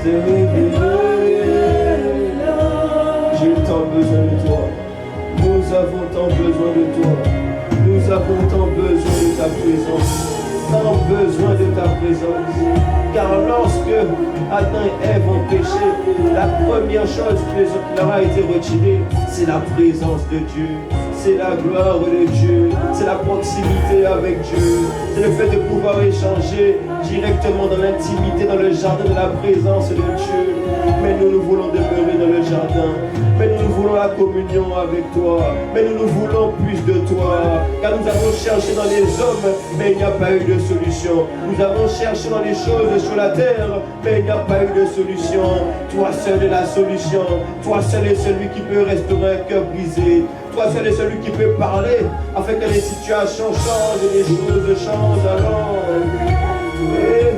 te révéler. J'ai tant besoin de toi. Nous avons tant besoin de toi. Nous avons tant besoin de ta présence. Tant besoin de ta présence. Car lorsque Adam et Ève ont péché, la première chose qui leur a été retirée, c'est la présence de Dieu. C'est la gloire de Dieu. C'est la proximité avec Dieu. C'est le fait de pouvoir échanger directement dans l'intimité, dans le jardin de la présence de Dieu. Mais nous voulons demeurer dans le jardin. Mais nous voulons la communion avec toi. Mais nous voulons plus de toi. Car nous avons cherché dans les hommes, mais il n'y a pas eu de solution. Nous avons cherché dans les choses sur la terre, mais il n'y a pas eu de solution. Toi seul est la solution. Toi seul est celui qui peut restaurer un cœur brisé. Toi seul est celui qui peut parler afin que les situations changent et les choses changent alors. Emmanuel.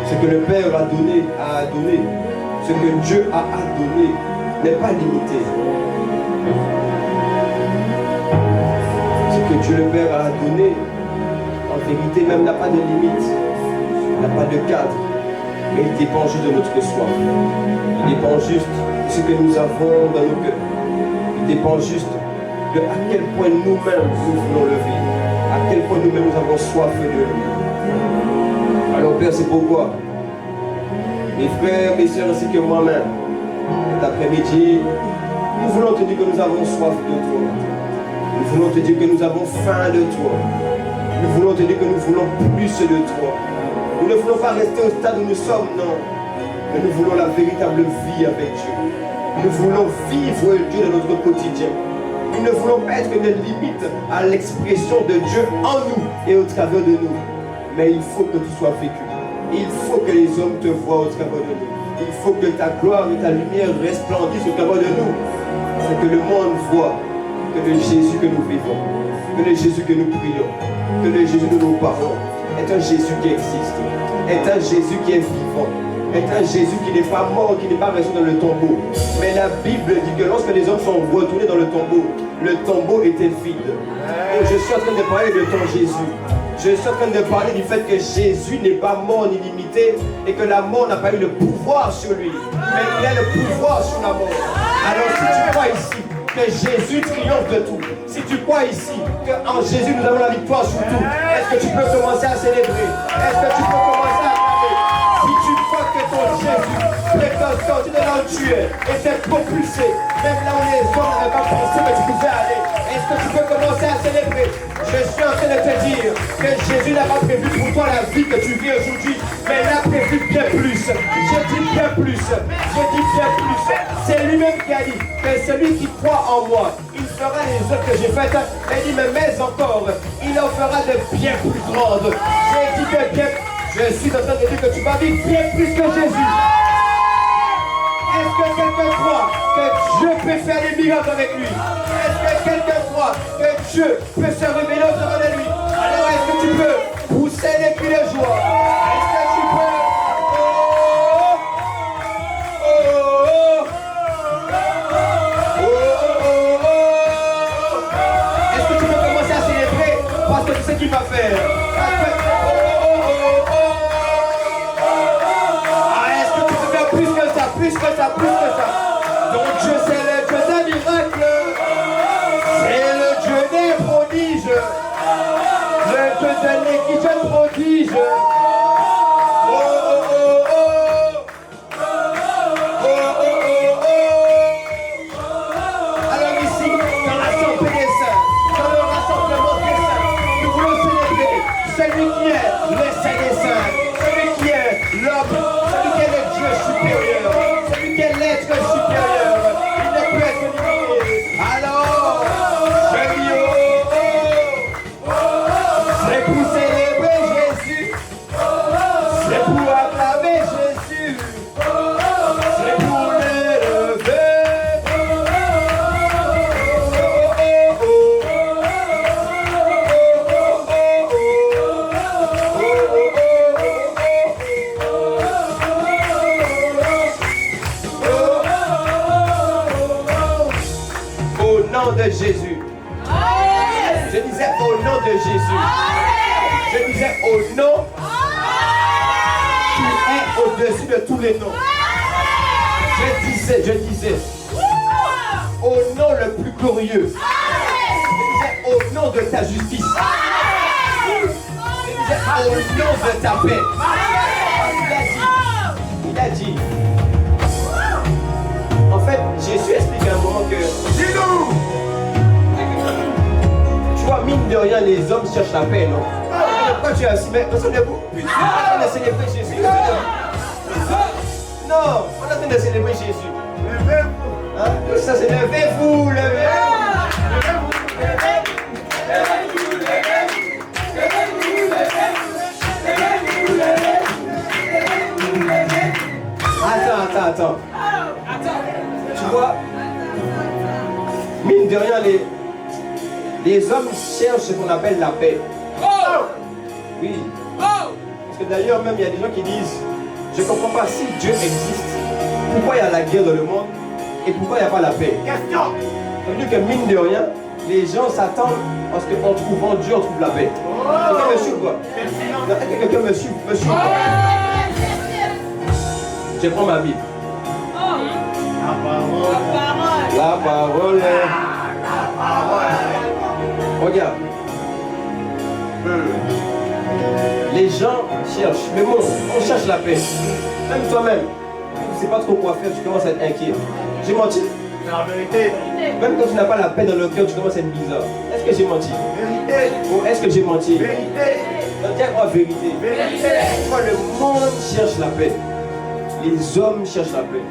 ce que le Père a donné, ce que Dieu a donné n'est pas limité. Ce que Dieu le Père a donné, en vérité même n'a pas de limite, n'a pas de cadre, mais il dépend juste de notre soif. Il dépend juste de ce que nous avons dans nos cœurs. Il dépend juste de à quel point nous-mêmes nous voulons le vivre, à quel point nous-mêmes nous avons soif de lui. Alors Père, c'est pourquoi mes frères, mes soeurs ainsi que moi-même, cet après-midi, nous voulons te dire que nous avons soif de toi. Nous voulons te dire que nous avons faim de toi. Nous voulons te dire que nous voulons plus de toi. Nous ne voulons pas rester au stade où nous sommes, non. Mais nous voulons la véritable vie avec Dieu. Nous voulons vivre Dieu dans notre quotidien. Nous ne voulons pas être une limite à l'expression de Dieu en nous et au travers de nous. Mais il faut que tu sois vécu. Il faut que les hommes te voient au travers de nous. Il faut que ta gloire et ta lumière resplendissent au travers de nous. C'est que le monde voit que le Jésus que nous vivons, que le Jésus que nous prions, que le Jésus dont nous parlons est un Jésus qui existe, est un Jésus qui est vivant, est un Jésus qui n'est pas mort, qui n'est pas resté dans le tombeau. Mais la Bible dit que lorsque les hommes sont retournés dans le tombeau était vide. Et je suis en train de parler de ton Jésus. Je suis en train de parler du fait que Jésus n'est pas mort ni limité et que la mort n'a pas eu le pouvoir sur lui, mais il a le pouvoir sur la mort. Alors si tu crois ici que Jésus triomphe de tout, si tu crois ici qu'en Jésus nous avons la victoire sur tout, est-ce que tu peux commencer à célébrer? Est-ce que tu peux commencer à acclamer? Si tu crois que ton Jésus, sorti de là où tu es, était propulsé, même là où les hommes n'avaient pas pensé que tu pouvais aller, est-ce que tu peux commencer à célébrer? Je suis en train de te dire que Jésus n'a pas prévu pour toi la vie que tu vis aujourd'hui, mais il a prévu bien plus. J'ai dit bien plus. J'ai dit bien plus. C'est lui-même qui a dit que celui qui croit en moi, il fera les œuvres que j'ai faites. Il dit, mais encore, il en fera de bien plus grandes. J'ai dit que bien. Je suis en train de dire que tu vas vivre bien plus que Jésus. Est-ce que quelqu'un croit que Dieu peut faire des miracles avec lui? Est-ce que quelqu'un croit que Dieu peut se révéler au travers de lui? Alors est-ce que tu peux pousser les cris de joie? Est-ce que tu peux... Est-ce que tu peux commencer à célébrer? Parce que tu sais ce qu'il va faire. Plus que ça. Donc Dieu, c'est le Dieu des miracles. C'est le Dieu des prodiges. Le Dieu de l'équipe prodige. Alors ici, dans l'assemblée des saints, dans le rassemblement des saints, nous voulons célébrer celui qui est le Saint des saints, celui qui est l'homme, celui qui est le Dieu supérieur. L'être supérieur, il ne peut être limité. Alors, je dis c'est pour célébrer Jésus, c'est pour acclamer Jésus, c'est pour l'élever. De Jésus. Je disais au nom de Jésus. Je disais au nom qui est au-dessus de tous les noms. Je disais au nom le plus glorieux. Je disais au nom de ta justice. Je disais au nom de ta paix. Il a dit. En fait, Jésus explique à un moment que dis-nous. Tu vois, mine de rien, les hommes cherchent la paix, non? Pourquoi tu es assis? Mais on est debout. On est en train de célébrer Jésus. Non, on est en train de célébrer Jésus. Levez-vous. Hein? Ça, c'est levez-vous, Attends. Tu vois, mine de rien, les hommes cherchent ce qu'on appelle la paix. Oui. Parce que d'ailleurs, même il y a des gens qui disent, je ne comprends pas si Dieu existe, pourquoi il y a la guerre dans le monde et pourquoi il n'y a pas la paix. Question. Ça veut dire que mine de rien, les gens s'attendent parce qu'en trouvant Dieu, on trouve la paix. Quelqu'un me suit quoi? Quelqu'un me suit quoi? Je prends ma Bible. La parole. Regarde. Les gens cherchent, mais bon, on cherche la paix. Même toi-même, tu ne sais pas trop quoi faire, tu commences à être inquiet. J'ai menti? C'est la vérité. Même quand tu n'as pas la paix dans le cœur, tu commences à être bizarre. Est-ce que j'ai menti? Vérité. Ou est-ce que j'ai menti? Vérité. Dis-moi vérité. Vérité. Moi, le monde cherche la paix. Les hommes cherchent la paix.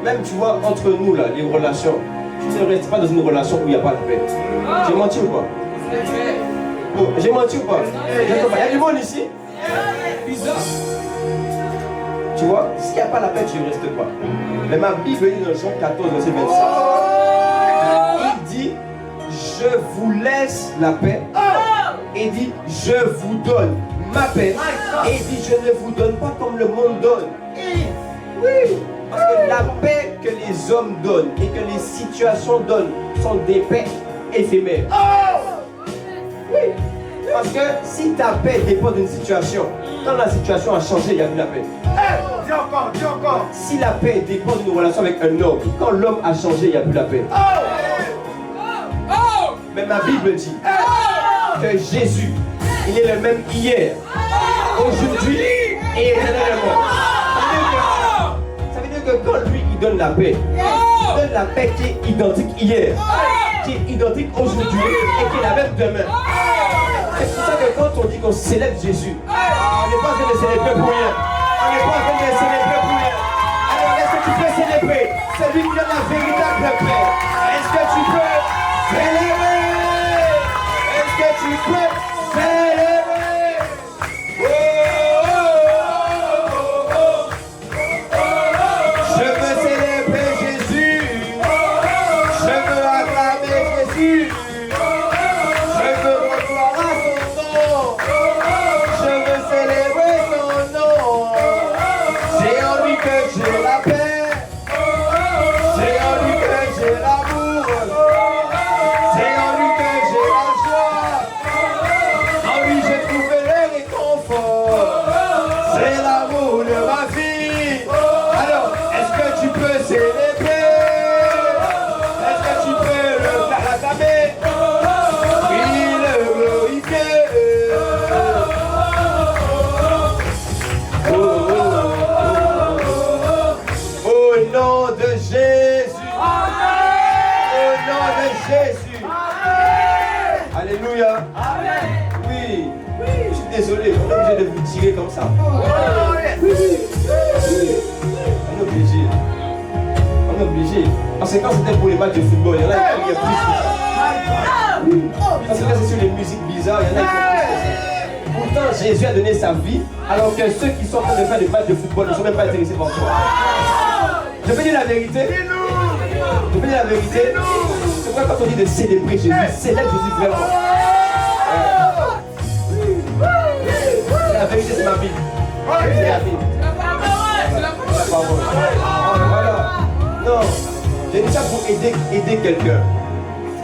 Même, tu vois, entre nous, là, les relations, tu ne restes pas dans une relation où il n'y a pas de paix. J'ai menti ou pas? Oh, j'ai menti ou pas? Il y a du monde ici? Bizarre. Tu vois, s'il n'y a pas la paix, tu ne restes pas. Mais ma Bible dit dans Jean 14, verset 25. Il dit, je vous laisse la paix. Et il dit, je vous donne ma paix. Et il dit, je ne vous donne pas comme le monde donne. Oui, parce que la paix que les hommes donnent et que les situations donnent sont des paix éphémères. Oui, parce que si ta paix dépend d'une situation, quand la situation a changé, il n'y a plus la paix. Dis encore, dis encore. Si la paix dépend d'une relation avec un homme, quand l'homme a changé, il n'y a plus la paix. Mais ma Bible dit que Jésus, il est le même hier, aujourd'hui et éternellement. Ça veut dire que quand lui, il donne la paix, il donne la paix qui est identique hier, qui est identique aujourd'hui et qui est la même demain. C'est pour ça que quand on dit qu'on célèbre Jésus, on n'est pas en train de célébrer pour rien. On n'est pas en train de célébrer pour rien. Alors est-ce que tu peux célébrer celui qui donne la véritable paix? Est-ce que tu peux célébrer? Est-ce que tu peux célébrer? Je veux célébrer Jésus. Je veux acclamer Jésus. Je veux rendre à son nom. Je veux célébrer son nom. C'est en lui que j'ai la paix. C'est en lui que j'ai l'amour. C'est en lui que j'ai la joie. En lui j'ai trouvé le réconfort. C'est l'amour de ma vie. Alors, est-ce que tu peux célébrer? Est-ce que tu peux le faire acclamer? Oui, le glorifier. Au nom de Jésus. Au nom de Jésus. Alléluia. Oui. Je suis désolé, on est obligé de vous tirer comme ça. Oui. On est obligé. On est obligé. Parce que quand c'était pour les matchs de football, il y en a qui criaient plus. Oui. Parce que là c'est sur les musiques bizarres, il y en a qui font plus que ça. Pourtant Jésus a donné sa vie, alors que ceux qui sont en train de faire des matchs de football ne sont même pas intéressés par toi. Je peux dire la vérité? Je peux dire la vérité? C'est pourquoi quand on dit de célébrer Jésus, célèbre Jésus vraiment. La vérité c'est ma Bible. C'est la Bible. Voilà. Non. J'ai dit ça pour aider quelqu'un.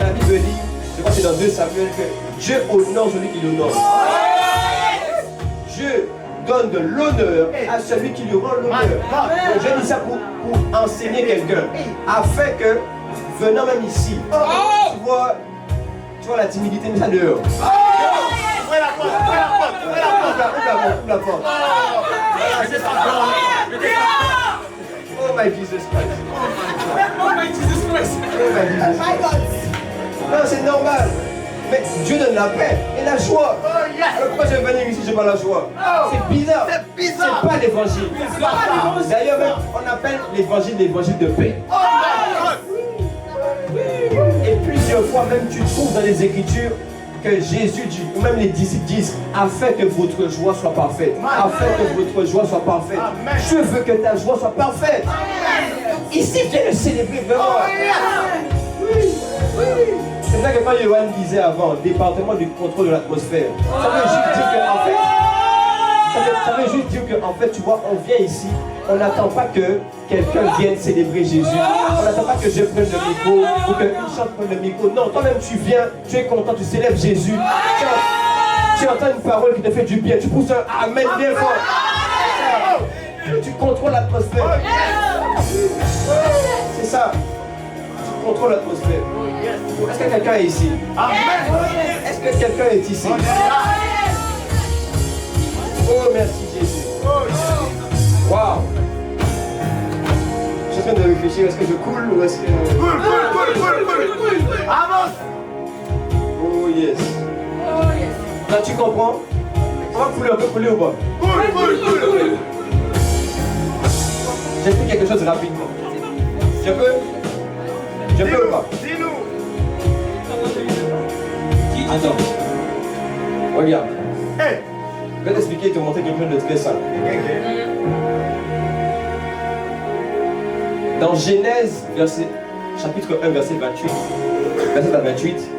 La Bible dit, je crois que c'est dans 2 Samuel, que Dieu honore celui qui l'honore. Dieu donne de l'honneur à celui qui lui rend l'honneur. Donc j'ai dit ça pour enseigner quelqu'un. Afin que, venant même ici, tu vois la timidité, mais ça dehors. Ouvrez la porte, ouvrez la porte, ouvrez la porte. Ouvre la porte. Oh my Jesus Christ. Oh my Jesus Christ. Oh my Jesus Christ. Non, c'est normal. Mais Dieu donne la paix et la joie. Alors pourquoi je vais venir ici, je n'ai pas la joie? C'est bizarre. C'est pas l'évangile. D'ailleurs, même, on appelle l'évangile de paix. Et plusieurs fois, même tu trouves dans les Écritures que Jésus dit, ou même les disciples disent, afin que votre joie soit parfaite. Afin que votre joie soit parfaite. Je veux que ta joie soit parfaite. Ici, viens le célébrer vraiment. C'est ça que quand Yohan disait avant, département du contrôle de l'atmosphère. Ça veut juste dire qu'en fait, Ça veut juste dire qu'en fait, tu vois, on vient ici, on n'attend pas que quelqu'un vienne célébrer Jésus. On n'attend pas que je prenne le micro ou qu'une chante prenne le micro. Non, toi-même tu viens, tu es content, tu célèbres Jésus. Tu entends une parole qui te fait du bien, tu pousses un amen bien fort. Tu contrôles l'atmosphère. C'est ça. Tu contrôles l'atmosphère. Est-ce que quelqu'un est ici? Est-ce que quelqu'un est ici? Oh, merci Jésus. Waouh. Je suis en train de réfléchir, est-ce que je coule ou est-ce que... Cool. Avance. Oh yes. Là tu comprends? On va couler, on peut couler ou pas? Cool. J'ai fait quelque chose rapidement. Je peux? Je peux ou pas? Dis-nous. Attends. Regarde. Hey. Je vais t'expliquer et te montrer quelque chose de très simple. Dans Genèse, chapitre 1, verset 28,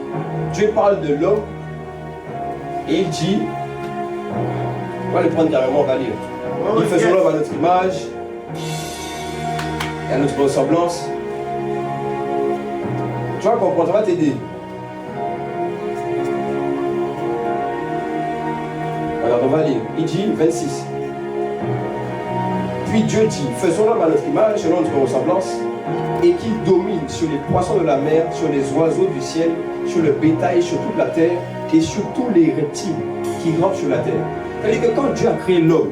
Dieu parle de l'homme et il dit, on va le prendre carrément, on va lire. Il faisons l'homme à notre image et à notre ressemblance. Tu vas comprendre, ça va t'aider. Alors on va lire. Il dit 26. Puis Dieu dit, faisons l'homme à notre image, selon notre ressemblance, et qu'il domine sur les poissons de la mer, sur les oiseaux du ciel, sur le bétail, sur toute la terre, et sur tous les reptiles qui rampent sur la terre. C'est-à-dire que quand Dieu a créé l'homme,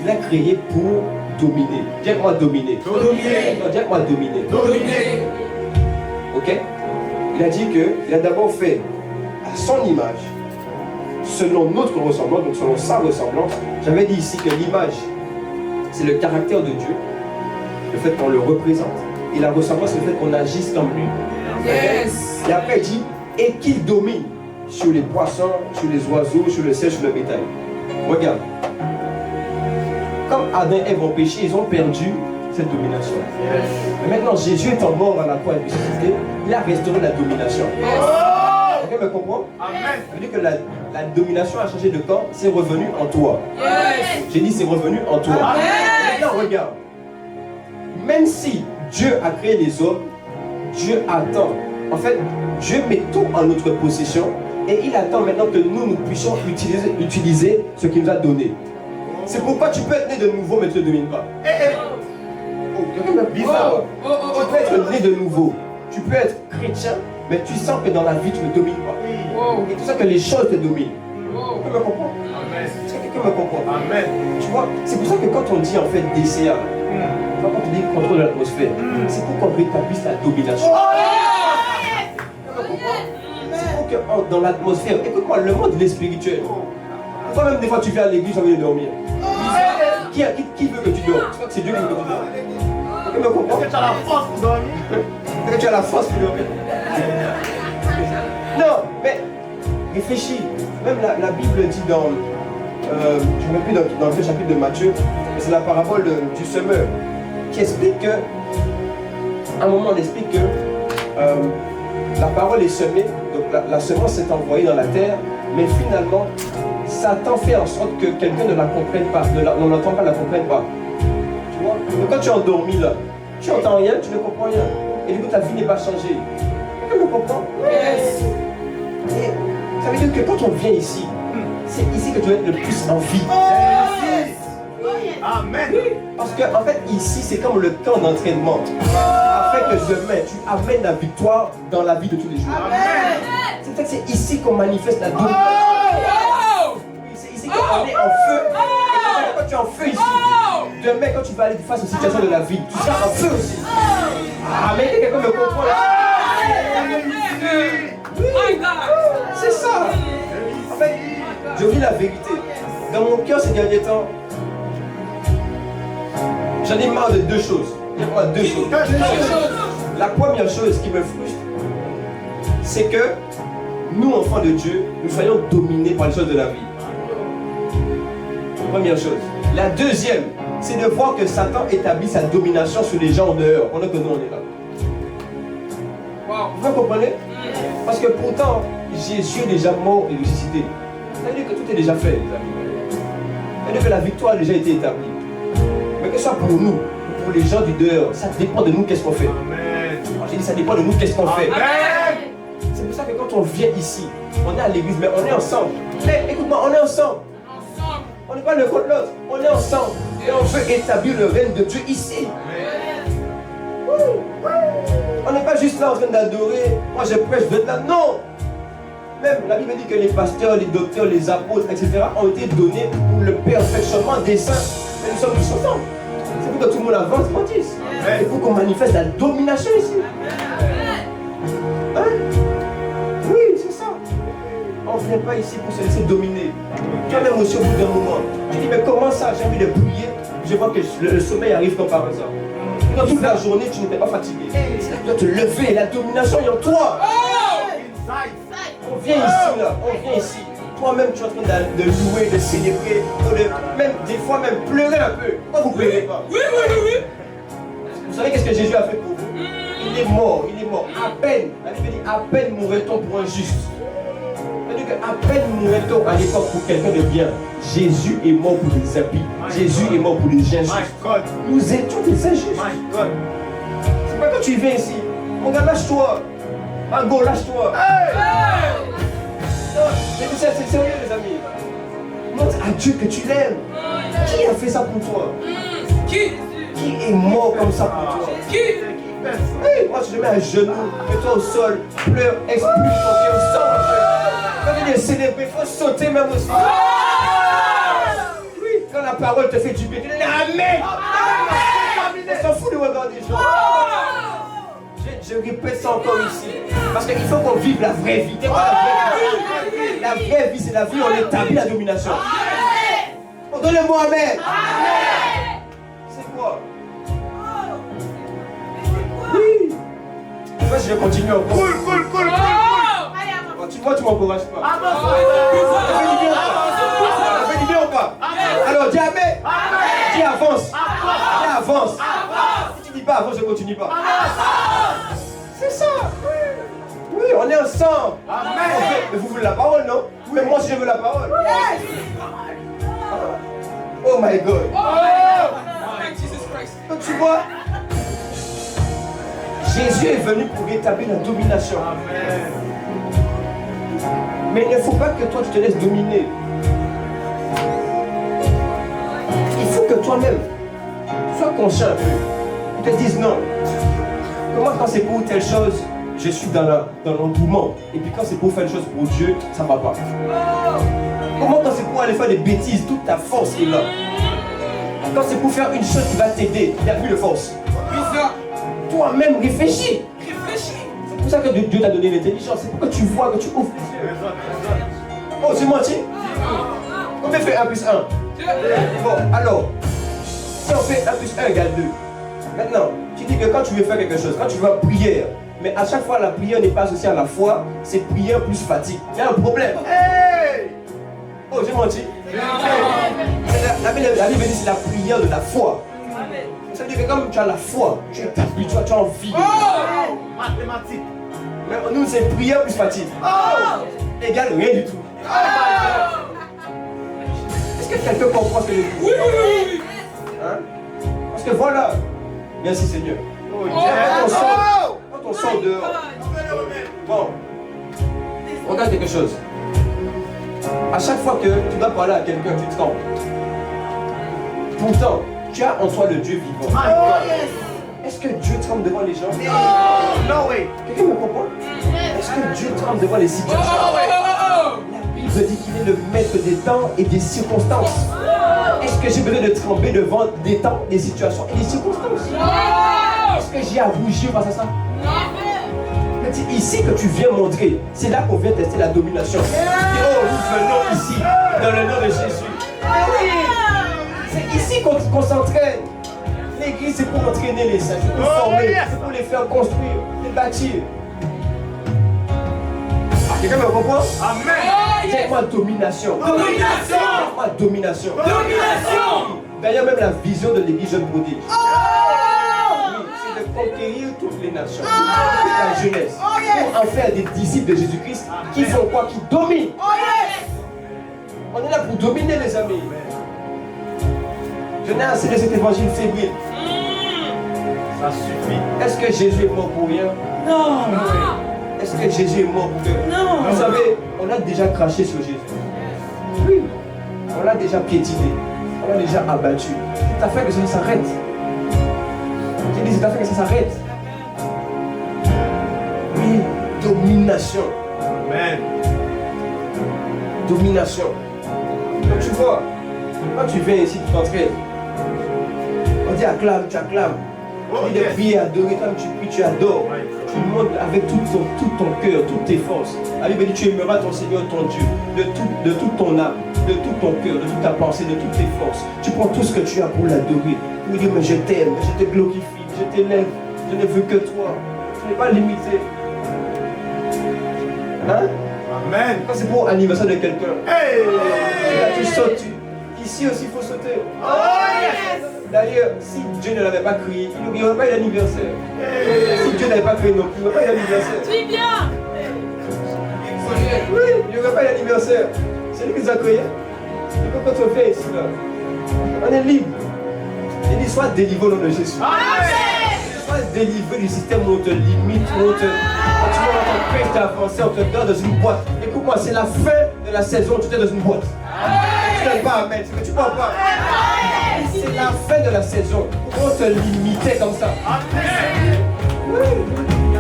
il l'a créé pour dominer. Dis-moi dominer. Dis-moi dominer. Ok? Il a dit qu'il a d'abord fait à son image, selon notre ressemblance, donc selon sa ressemblance. J'avais dit ici que l'image, c'est le caractère de Dieu, le fait qu'on le représente. Et la ressemblance, c'est le fait qu'on agisse comme lui. Yes. Et après, il dit, et qu'il domine sur les poissons, sur les oiseaux, sur le ciel, sur le bétail. Regarde. Comme Adam et Ève ont péché, ils ont perdu cette domination. Yes. Mais maintenant, Jésus étant mort à la croix et ressuscité, il a restauré la domination. Quelqu'un me comprend? Amen. Ça veut dire que la domination a changé de camp, c'est revenu en toi. Yes. J'ai dit c'est revenu en toi. Amen. Maintenant, regarde. Même si Dieu a créé les hommes, Dieu attend. En fait, Dieu met tout en notre possession et il attend maintenant que nous puissions utiliser ce qu'il nous a donné. C'est pourquoi tu peux être né de nouveau mais tu ne domines pas. Oh, quelqu'un me bizarre. Tu peux être né de nouveau. Tu peux être chrétien, mais tu sens que dans la vie tu ne domines pas. Et tu sens que les choses te dominent. Quelqu'un me comprend? Amen. Est-ce que quelqu'un me comprend? Amen. Tu vois, c'est pour ça que quand on dit en fait DCA, quand on dit contrôle de l'atmosphère, c'est pour qu'on rétablisse la domination. C'est pour que dans l'atmosphère, écoute-moi, le monde il est spirituel. Toi-même, des fois, tu viens à l'église, tu as envie de dormir. Qui veut que tu dors? Tu crois que c'est Dieu qui veut que tu dors? Quelqu'un me comprend? Est-ce que tu as la force pour dormir? Est-ce que tu as la force pour dormir? Non, mais réfléchis. Même la Bible dit dans, je ne sais plus dans quel chapitre de Matthieu, c'est la parabole du semeur qui explique que, à un moment on explique que la parole est semée, donc la semence est envoyée dans la terre, mais finalement Satan fait en sorte que quelqu'un ne la comprenne pas, on n'entend pas, la comprenne pas. Tu vois? Donc quand tu es endormi là, tu n'entends rien, tu ne comprends rien. Et du coup ta vie n'est pas changée. Quelqu'un me comprend? Yes. Et ça veut dire que quand on vient ici, c'est ici que tu dois être le plus en vie. Amen. Parce que en fait ici c'est comme le camp d'entraînement. Afin que demain tu amènes la victoire dans la vie de tous les jours. Amen. C'est peut-être ici qu'on manifeste la domination. C'est ici qu'on est en feu. Et quand tu es en feu ici, demain quand tu vas aller face aux situations de la vie, tu seras en feu aussi. Ah mais quelqu'un me comprend là. C'est ça. En fait, je vis la vérité. Dans mon cœur ces derniers temps, j'en ai marre de deux choses. Dis-moi deux choses. La première chose qui me frustre, c'est que nous, enfants de Dieu, nous soyons dominés par les choses de la vie. Première chose. La deuxième, c'est de voir que Satan établit sa domination sur les gens en dehors, pendant que nous on est là. Vous comprenez? Parce que pourtant, Jésus est déjà mort et ressuscité. Ça veut dire que tout est déjà fait, les amis. C'est-à-dire que la victoire a déjà été établie. Mais que ce soit pour nous, ou pour les gens du dehors, ça dépend de nous qu'est-ce qu'on fait. J'ai dit ça dépend de nous qu'est-ce qu'on fait. C'est pour ça que quand on vient ici, on est à l'église, mais on est ensemble. Mais écoute-moi, on est ensemble. On n'est pas l'un contre l'autre, on est ensemble. Et on veut établir le règne de Dieu ici. On n'est pas juste là en train d'adorer. Moi je prêche, je veux être là. Non. Même la Bible dit que les pasteurs, les docteurs, les apôtres, etc. ont été donnés pour le perfectionnement des saints. Mais nous sommes tous ensemble. C'est pour que tout le monde avance, grandisse. Il faut qu'on manifeste la domination ici. Hein? Oui, c'est ça. On ne vient pas ici pour se laisser dominer. Toi-même aussi au bout d'un moment, tu dis mais comment ça, j'ai envie de prier, je vois que le sommeil arrive comme par hasard. Dans toute la journée, tu n'étais pas fatigué. Tu dois te lever, la domination est en toi. On vient ici, là, on vient ici. Toi-même, tu es en train de louer, de célébrer, même des fois même pleurer un peu. Pourquoi vous ne pleurez pas? Oui. Vous savez qu'est-ce que Jésus a fait pour vous? Il est mort, il est mort. À peine, la Bible dit, à peine mourrait-on pour un juste. C'est-à-dire qu'à peine mourrait-on à l'époque pour quelqu'un de bien. Jésus est mort pour les impies. Jésus est mort pour les injustes. Nous étions des injustes. C'est pas quand tu viens ici. Regarde, lâche-toi. Margot, lâche-toi. C'est sérieux, les amis. Montre à Dieu que tu l'aimes. Qui a fait ça pour toi? Qui est mort comme ça pour toi? Hey, moi, je mets à genoux, mets-toi au sol, pleure, expulse ton cœur, sors. Quand il est célébré, il faut sauter même aussi. Oui, quand la parole te fait du bien, tu dis Amen. On s'en fout de regarder les gens. Je répète ça encore ici. Parce qu'il faut qu'on vive la vraie vie. La vraie vie, c'est la vie où on établit la domination. Donnez-moi Amen. C'est quoi? Oui. Moi, je vais continuer encore. Cool. Tu vois, tu m'encourages pas. Ça fait du bien ou pas? Alors, dis Amen. Dis avance. Dis avance. Si tu dis pas avance, je continue pas. C'est ça. Oui, on est ensemble. Mais vous voulez la parole, non? Mais moi, si je veux la parole. Oh my God. Donc, tu vois, Jésus est venu pour rétablir la domination. Mais il ne faut pas que toi tu te laisses dominer. Il faut que toi-même sois conscient un peu. Tu te dises non. Comment quand c'est pour telle chose, je suis dans l'engouement. Et puis quand c'est pour faire une chose pour Dieu, ça ne va pas. Comment quand c'est pour aller faire des bêtises, toute ta force est là. Quand c'est pour faire une chose qui va t'aider, il n'y a plus de force. Toi-même réfléchis. C'est pour ça que Dieu t'a donné l'intelligence. C'est pour que tu vois, que tu ouvres les yeux. Oh, j'ai menti? Combien fait 1 plus 1? Bon, alors, si on fait 1 plus 1 égale 2, maintenant, tu dis que quand tu veux faire quelque chose, quand tu vas prière, mais à chaque fois la prière n'est pas associée à la foi, c'est prière plus fatigue. Il y a un problème. Hey! Oh, j'ai menti? La Bible dit c'est la prière de la foi. Ça veut dire que comme tu as la foi, tu es établi, tu as envie. Mathématiques. Mais nous, c'est prière plus fatigue. Égale rien du tout. Est-ce que quelqu'un comprend ce que je dis? Oui. Hein? Parce que voilà. Merci Seigneur. Quand on sort dehors. Bon. Regarde quelque chose. À chaque fois que tu dois parler à quelqu'un, tu te trompes. Pourtant, tu as en toi le Dieu vivant. Est-ce que Dieu tremble devant les gens? No way. Quelqu'un me comprend? Est-ce que Dieu tremble devant les situations? La Bible dit qu'il est le maître des temps et des circonstances. Est-ce que j'ai besoin de trembler devant des temps, des situations et des circonstances? Est-ce que j'ai à rougir face à ça? C'est ici que tu viens montrer. C'est là qu'on vient tester la domination. Oh, nous venons ici, dans le nom de Jésus. C'est ici qu'on s'entraîne. L'église, c'est pour entraîner les saints, c'est pour former, c'est pour les faire construire, les bâtir. Quelqu'un me comprend? Amen. C'est-moi domination. C'est-moi domination. D'ailleurs, même la vision de l'église jeune prodige. Oui, c'est de conquérir toutes les nations, toute la jeunesse, pour en faire des disciples de Jésus-Christ qui font quoi? Qui dominent. On est là pour dominer, les amis. Je n'ai assez de cet évangile fébrile. Ça suffit. Est-ce que Jésus est mort pour rien? Non. Est-ce que Jésus est mort pour rien? Non. Vous savez, on a déjà craché sur Jésus. Oui. On l'a déjà piétiné. On l'a déjà abattu. C'est à fait que ça s'arrête. J'ai dit, c'est à fait que ça s'arrête. Oui, domination. Amen. Domination. Donc tu vois, quand tu viens ici, tu t'entraînes. On dit acclame, tu acclames. On dit de prier, adorer, quand tu pries, tu adores. Tu montes avec tout ton cœur, toutes tes forces. La Bible dit, tu aimeras ton Seigneur, ton Dieu, de toute ton âme, de tout ton cœur, de toute ta pensée, de toutes tes forces. Tu prends tout ce que tu as pour l'adorer. Pour dire, mais je t'aime, je te glorifie, je t'élève, je ne veux que toi. Tu n'es pas limité. Hein? Amen. Quand c'est pour l'anniversaire de quelqu'un, Hey! tu sautes. Ici aussi, il faut sauter. Oh yes! D'ailleurs, si Dieu ne l'avait pas créé, il n'y aurait pas eu d'anniversaire. Si Dieu n'avait pas créé non plus, il n'y aurait pas eu d'anniversaire. Tu bien. Oui, il n'y aurait pas eu d'anniversaire. C'est lui qui nous a créés. Il peut pas te faire ici là. On est libre. Il dit, sois délivré au nom de Jésus. Sois délivré du système où on te limite, où on te... Quand tu vois ton père t'avancer, on te garde dans une boîte. Écoute-moi, c'est la fin de la saison, tu es dans une boîte. Tu n'aimes pas amen, c'est que tu ne parles pas. C'est la fin de la saison. On te limitait comme ça. Oui.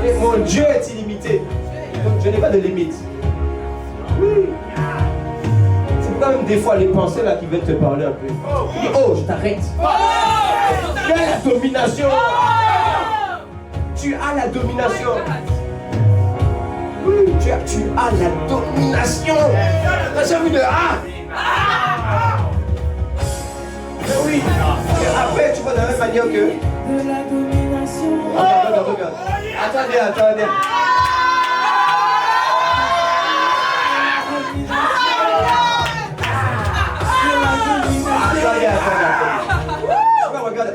Et mon Dieu est illimité. Donc je n'ai pas de limite. Oui. C'est pourquoi même des fois les pensées là qui viennent te parler un peu. Tu dis, oh, je t'arrête. Tu as la domination. Tu as la domination. Oui, tu as la domination. T'as envie de Mais oui. Et après, tu vois de la même manière que... De la domination. Regarde. Attendez. Attendez.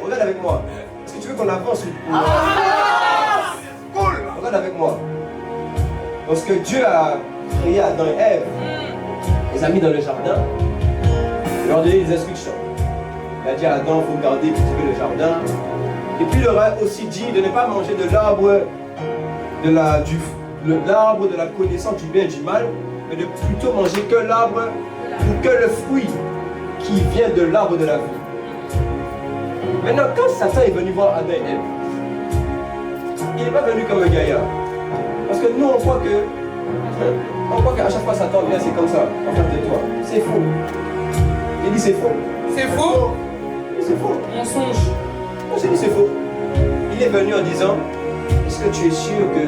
Regarde avec moi. Est-ce que tu veux qu'on avance ou... Cool. Regarde avec moi. Lorsque Dieu a créé Adam et Ève, les a mis dans le jardin, il leur a donné des instructions. Il a dit à Adam, il faut garder cultiver le jardin. Et puis il leur a aussi dit de ne pas manger de l'arbre l'arbre de la connaissance du bien et du mal, mais de plutôt manger que l'arbre ou que le fruit qui vient de l'arbre de la vie. Maintenant, quand Satan est venu voir Adam et Ève, il n'est pas venu comme un gaillard. Parce que nous, on croit qu'à chaque fois Satan vient, c'est comme ça, en face de toi. C'est faux. Il dit c'est faux. C'est faux. C'est faux. Mensonge. Non, j'ai dit c'est faux. Il est venu en disant, est-ce que tu es sûr que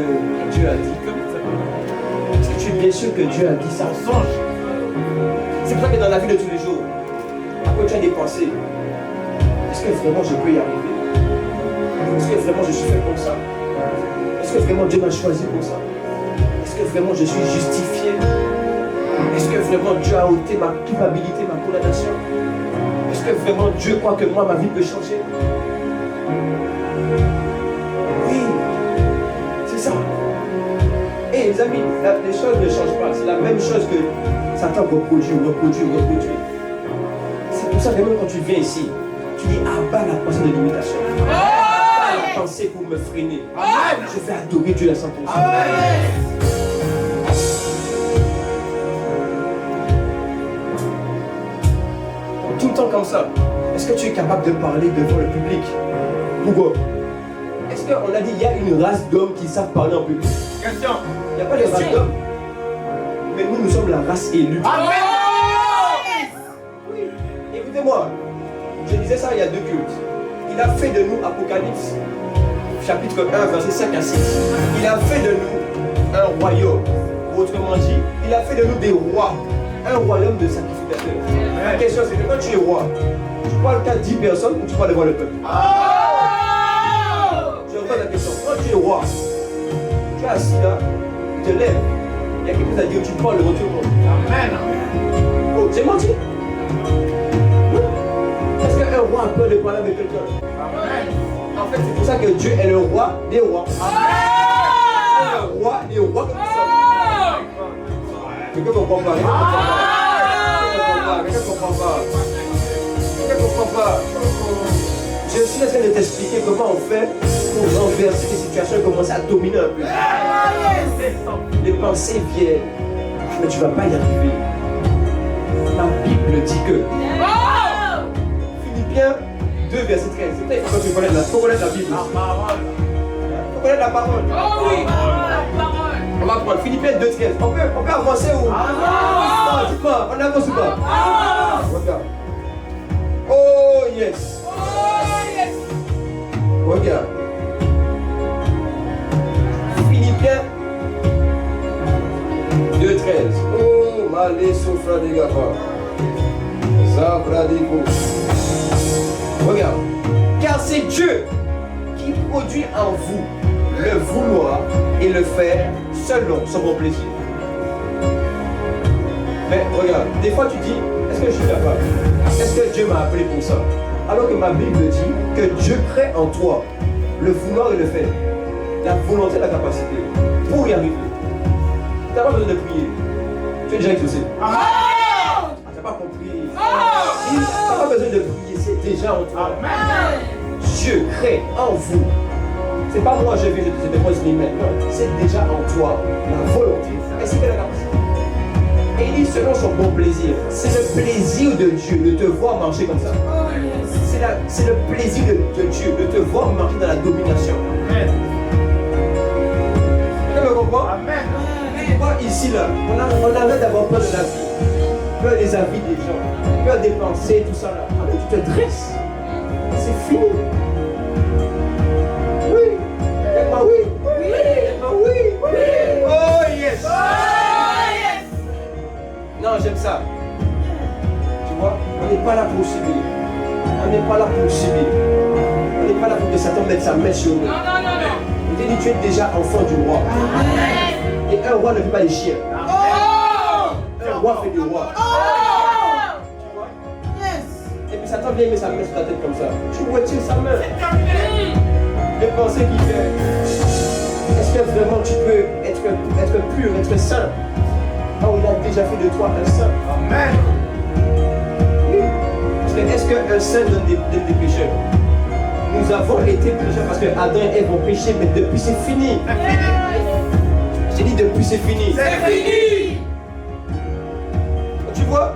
Dieu a dit? Est-ce que tu es bien sûr que Dieu a dit ça? C'est pour ça que dans la vie de tous les jours, après tu as des pensées, est-ce que vraiment je peux y arriver? Est-ce que vraiment je suis fait comme ça? Est-ce que vraiment Dieu m'a choisi pour ça? Est-ce que vraiment je suis justifié? Est-ce que vraiment Dieu a ôté ma culpabilité, ma condamnation? Est-ce que vraiment Dieu croit que moi, ma vie peut changer? Oui, c'est ça. Et les amis, les choses ne changent pas. C'est la même chose que Satan reproduit. C'est pour ça que même quand tu viens ici, tu dis abat la pensée de limitation. Abat la pensée pour me freiner. Je vais adorer Dieu à 100%. Tout le temps comme ça. Est-ce que tu es capable de parler devant le public? Pourquoi? Est-ce qu'on a dit qu'il y a une race d'hommes qui savent parler en public? Question. Il n'y a pas de race d'hommes. Mais nous sommes la race élue. Amen. Oui. Écoutez-moi, je disais ça il y a 2 cultes. Il a fait de nous, Apocalypse, chapitre 1, verset 5 à 6. Il a fait de nous un royaume. Autrement dit, il a fait de nous des rois. Un royaume de sacrificateurs. La question c'est que quand tu es roi, tu parles qu'à 10 personnes ou tu parles devant le peuple? Je repose la question. Quand tu es roi, tu es assis là, tu te lèves. Il y a quelque chose à dire, tu parles devant tout le monde. Amen. Oh, j'ai menti. Est-ce qu'un roi a peur de parler avec quelqu'un? Amen. En fait, c'est pour ça que Dieu est le roi des rois. Amen. Le roi des rois que nous sommes. Quelqu'un ne comprend pas. Quelqu'un ne comprend pas. Quelqu'un ne comprend pas. t'expliquer comment on fait pour renverser les situations et commencer à dominer un peu. Les pensées viennent, mais tu ne vas pas y arriver. La Bible dit que Philippiens 2, verset 13. C'est peut-être quand tu connais la, faut connaître la Bible. Faut connaître la parole. On va prendre Philippiens 2, 13. On peut avancer ou? Non, dites-moi, on avance ou pas? Regarde. Oh yes. Regarde. Philippiens 2, 13. Oh, malé souffra des gafas. Zabradiko. Regarde. Car c'est Dieu qui produit en vous le vouloir et le faire selon son bon plaisir. Mais regarde, des fois tu dis, est-ce que je suis capable? Est-ce que Dieu m'a appelé pour ça? Alors que ma Bible dit que Dieu crée en toi le vouloir et le faire, la volonté et la capacité pour y arriver. Tu n'as pas besoin de prier. Tu es déjà exaucé. Tu n'as pas compris. Tu n'as pas besoin de prier, c'est déjà en toi. Dieu crée en vous. C'est pas moi je vais, je te dépose les mains. Non, c'est déjà en toi la volonté. Est-ce que la capacité? Et il dit selon son bon plaisir. C'est le plaisir de Dieu de te voir marcher comme ça. C'est le plaisir de Dieu de te voir marcher dans la domination. Amen. Tu me comprends? Amen. Tu vois ici là, on arrête d'avoir peur de la vie, peur des avis des gens, peur des pensées, tout ça là. Alors tu te dresses. C'est fini. Oui. Oui. Oui. Oh yes. Non, j'aime ça. Tu vois, on n'est pas là pour subir. On n'est pas là pour subir. On n'est pas là pour que Satan mette sa main sur nous. Non. Il dit, tu es déjà enfant du roi. Et un roi ne fait pas des chiens. Un roi fait des rois. Tu vois? Et puis Satan vient mettre sa main sur ta tête comme ça. Tu retires sa main. Les pensées qu'il fait. Est-ce que vraiment tu peux être pur, être saint? Oh, il a déjà fait de toi un saint. Amen. Oui. Est-ce qu'un saint donne des pécheurs? Nous avons été pécheurs parce que Adam et Ève ont péché, mais depuis c'est fini. J'ai dit depuis c'est fini. C'est fini. Tu vois?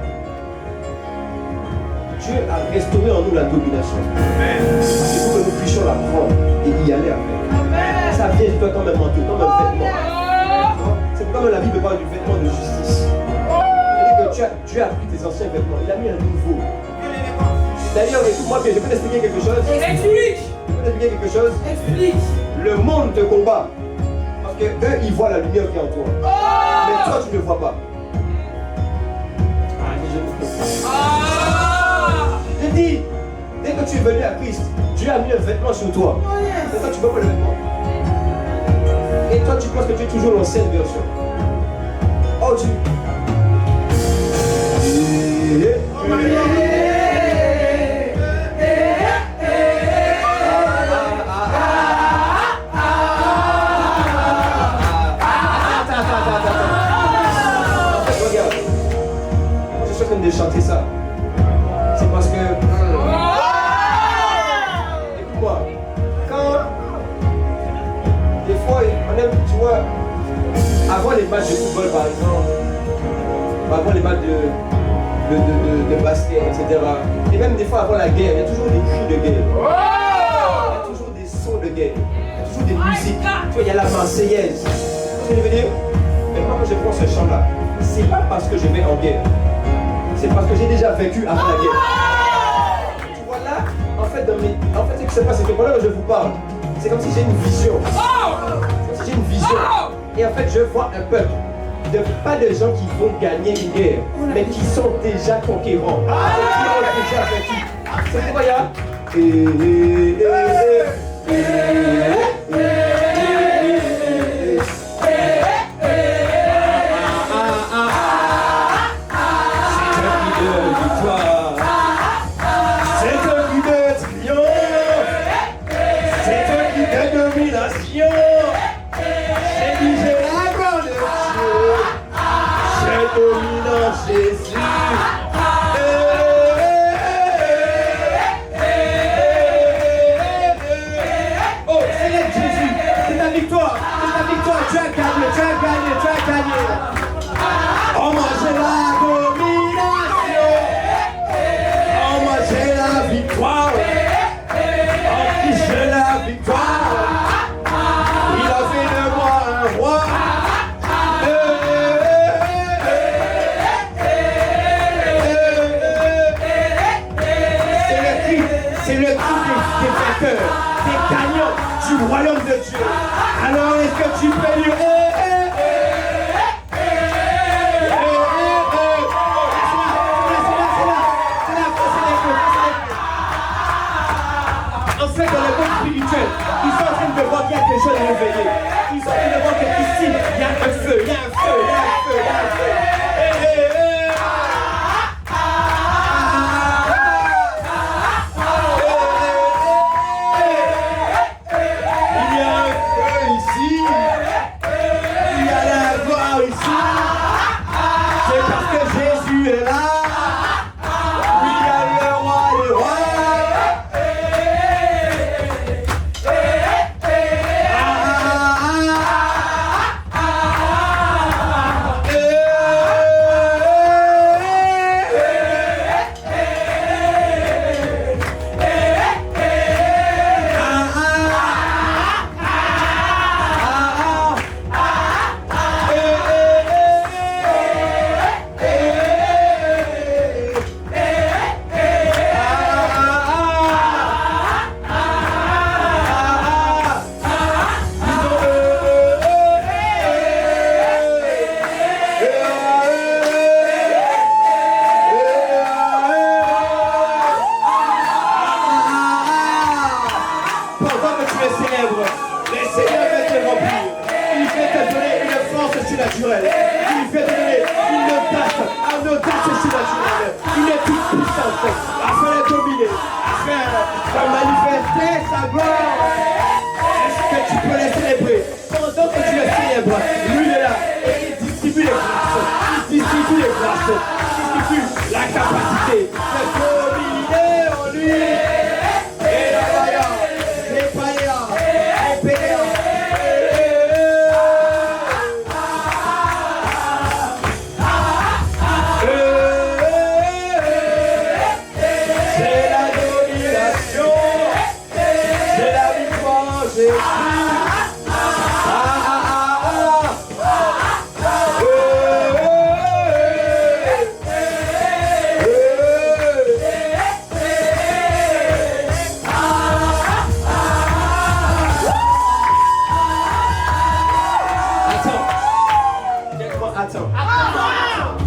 Dieu a restauré en nous la domination. Il faut que nous puissions la prendre et y aller avec. Ça vient de toi comme un manteau, comme un vêtement. C'est pourquoi la Bible parle du vêtement de justice. Il dit que Dieu a pris tes anciens vêtements, il a mis un nouveau. D'ailleurs, écoute-moi bien, je peux t'expliquer quelque chose. Explique. Je peux t'expliquer quelque chose. Explique. Le monde te combat. Parce que eux, ils voient la lumière qui est en toi. Mais toi, tu ne vois pas. Je dis, dès que tu es venu à Christ, Dieu a mis un vêtement sur toi. Mais toi, tu ne vois pas le vêtement. Et toi, tu penses que tu es toujours l'ancienne version. Oh, tu... Regarde, je suis en train de chanter ça. C'est parce que... Écoute-moi, quand... Des fois, on aime, tu vois, avant les matchs de football par exemple, avant les matchs de basket, etc. Et même des fois avant la guerre, il y a toujours des cris de guerre. Il y a toujours des sons de guerre. Il y a toujours des musiques. Tu vois, il y a la Marseillaise. Tu vois ce que je veux dire? Mais moi, quand je prends ce chant-là, c'est pas parce que je vais en guerre. C'est parce que j'ai déjà vécu avant la guerre. Tu vois là, en fait, ce qui se passe, c'est que pendant que je vous parle, c'est comme si j'ai une vision. C'est comme si j'ai une vision. Et en fait, je vois un peuple. Pas de gens qui vont gagner une guerre, mais qui sont déjà conquérants. Et qui ont déjà vécu. C'est pourquoi il y a... Jésus. des vainqueurs, des gagnants du royaume de Dieu. Alors est-ce que tu peux lui... En fait, dans le monde spirituel, ils sont en train de voir qu'il y a des gens réveillés. Ils sont en train de voir qu'ici, il y a un feu, il y a un feu, il y a un feu, il y a un feu.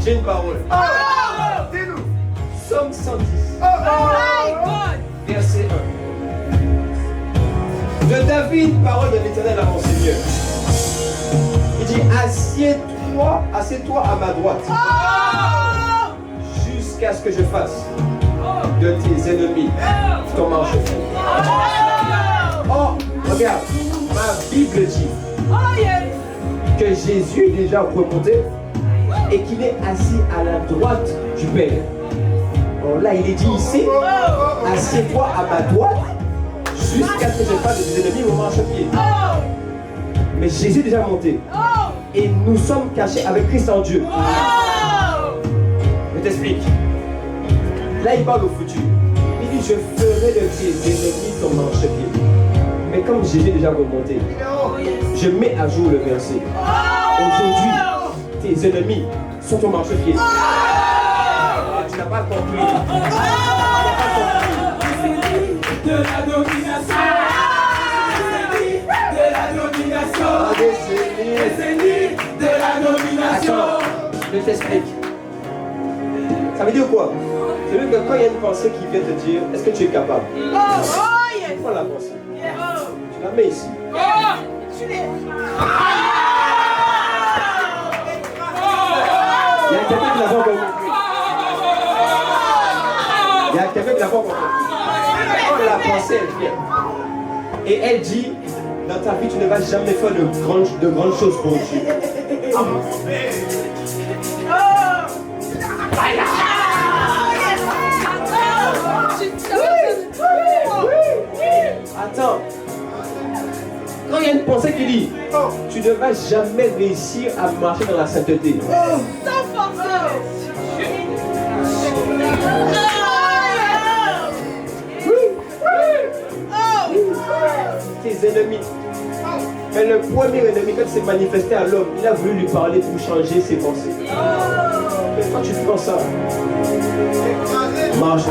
J'ai une parole. Dis-nous. Somme 110. Verset 1. De David, parole de l'Éternel à mon Seigneur. Il dit, assieds-toi à ma droite. Jusqu'à ce que je fasse de tes ennemis ton marchepied. Oh, regarde, ma Bible dit que Jésus est déjà remonté et qu'il est assis à la droite du Père. Alors là, il est dit ici, assieds-toi à ma droite jusqu'à ce que je fasse de tes ennemis mon marchepied. Mais Jésus est déjà monté et nous sommes cachés avec Christ en Dieu. Je t'explique. Là, il parle au futur. Il dit, je ferai de tes ennemis ton marchepied. Mais comme Jésus est déjà remonté, je mets à jour le verset. Aujourd'hui, tes ennemis sont ton marchepied. Tu n'as pas compris. De la domination. De la domination. Décennie de la domination. Attends, je t'explique. Ça veut dire quoi? Ça veut dire que quand il y a une pensée qui vient te dire, est-ce que tu es capable? Prends la pensée. Tu la mets ici. Il y a quelqu'un qui l'a pas encore compris. Il y a quelqu'un qui l'a pas encore compris. Quand la pensée elle vient et elle dit, dans ta vie tu ne vas jamais faire de grandes choses pour Dieu. Attends. Quand il y a une pensée qui dit, tu ne vas jamais réussir à marcher dans la sainteté. Tes ennemis. Mais le premier ennemi, quand il s'est manifesté à l'homme, il a voulu lui parler pour changer ses pensées. Mais quand tu prends ça, marche.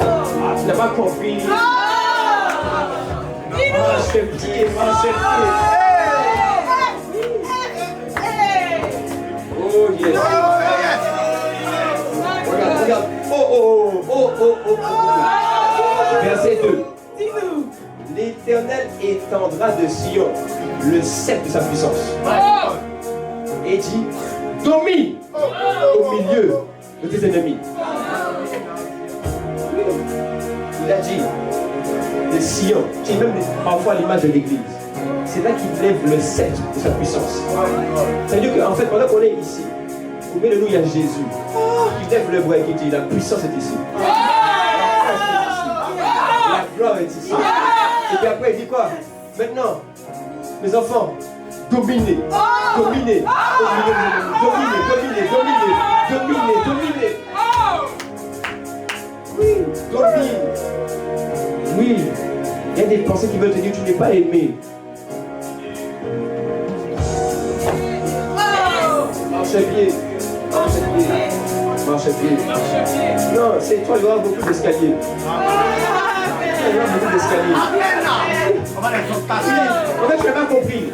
Ah, tu n'as pas compris. marche-pied. Oh yes. Regarde. Oh. Verset 2. L'Éternel étendra de Sion le sceptre de sa puissance. Et dit, domine au milieu de tes ennemis. Il a dit, de Sion, qui est même parfois l'image de l'église. C'est là qu'il lève le sceptre de sa puissance. C'est-à-dire qu'en fait, pendant qu'on est ici, au milieu de nous, il y a Jésus. Il lève le bras et qui dit, la puissance est ici. La gloire est ici. Et puis après, il dit quoi? Maintenant, mes enfants, dominez. Dominez. Oui, domine. Oui, il y a des pensées qui veulent te dire que tu n'es pas aimé. Marche-pied. Non, c'est toi, il y aura beaucoup d'escaliers. Il y aura beaucoup d'escaliers. En fait, je n'ai pas compris.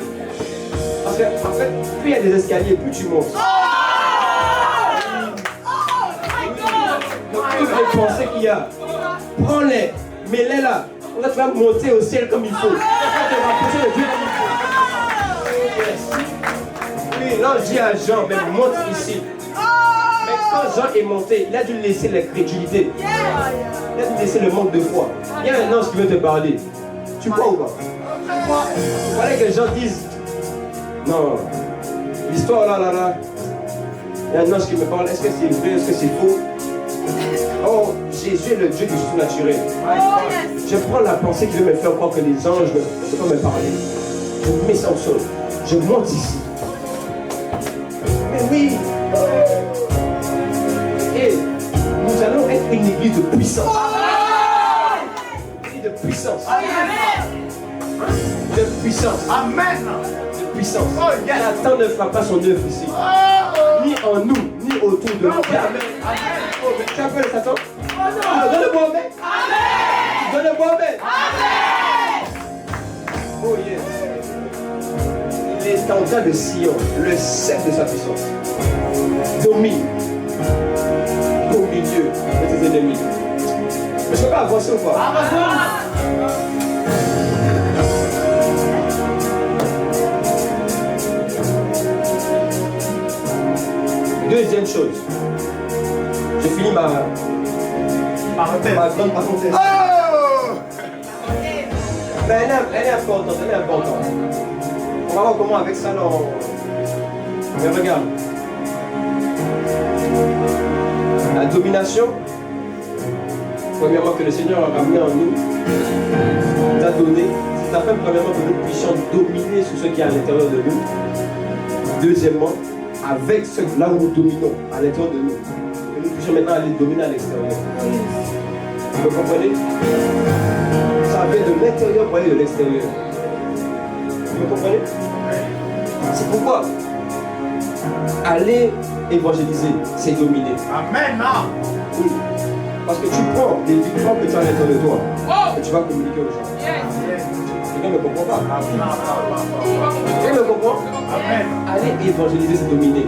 Parce que, en fait, plus il y a des escaliers, plus tu montes. Donc, toutes les pensées qu'il y a, prends-les, mets-les là. Là, tu vas monter au ciel comme il faut. Tu vas te rapprocher de Dieu comme il faut. Oui, l'ange dit à Jean, mais monte ici. Mais quand Jean est monté, il a dû laisser l'incrédulité. Il a dû laisser le manque de foi. Il y a un ange qui veut te parler. Tu crois ou pas? Il fallait que les gens disent, non, l'histoire là. Il y a un ange qui me parle, est-ce que c'est vrai, est-ce que c'est faux? Oh, Jésus est le Dieu du surnaturel. Je prends la pensée qui veut me faire croire que les anges ne peuvent pas me parler. Je mets ça au sol. Je monte ici. Mais oui. Et nous allons être une église de puissance. Une église de puissance. De puissance. Amen. De puissance. Satan ne fera pas son œuvre ici. Ni en nous, ni autour de nous. Amen. Oh, mais tu as peur de Satan? Donne-le-moi, amen. Donne-le-moi, amen. Oh yes. Il étendra de Sion le sceptre de sa puissance. Domine au milieu de tes ennemis. Mais je ne peux pas avancer ou pas? Deuxième chose. Je finis ma grande parenthèse. Mais elle est importante. On va voir comment avec ça, là, mais regarde. La domination, premièrement, que le Seigneur a ramené en nous, nous a donné, c'est afin, premièrement, que nous puissions dominer sur ce qui est à l'intérieur de nous. Deuxièmement, avec ce là où nous dominons à l'intérieur de nous, que nous puissions maintenant aller dominer à l'extérieur. Vous comprenez? Ça vient de l'intérieur pour aller de l'extérieur. Vous comprenez? C'est pourquoi aller évangéliser, c'est dominer. Amen. Oui. Parce que tu prends des victoires que tu as à l'intérieur de toi et tu vas communiquer aux gens. Quelqu'un ne comprend pas. Quelqu'un me comprend? Amen. Aller évangéliser, c'est dominer.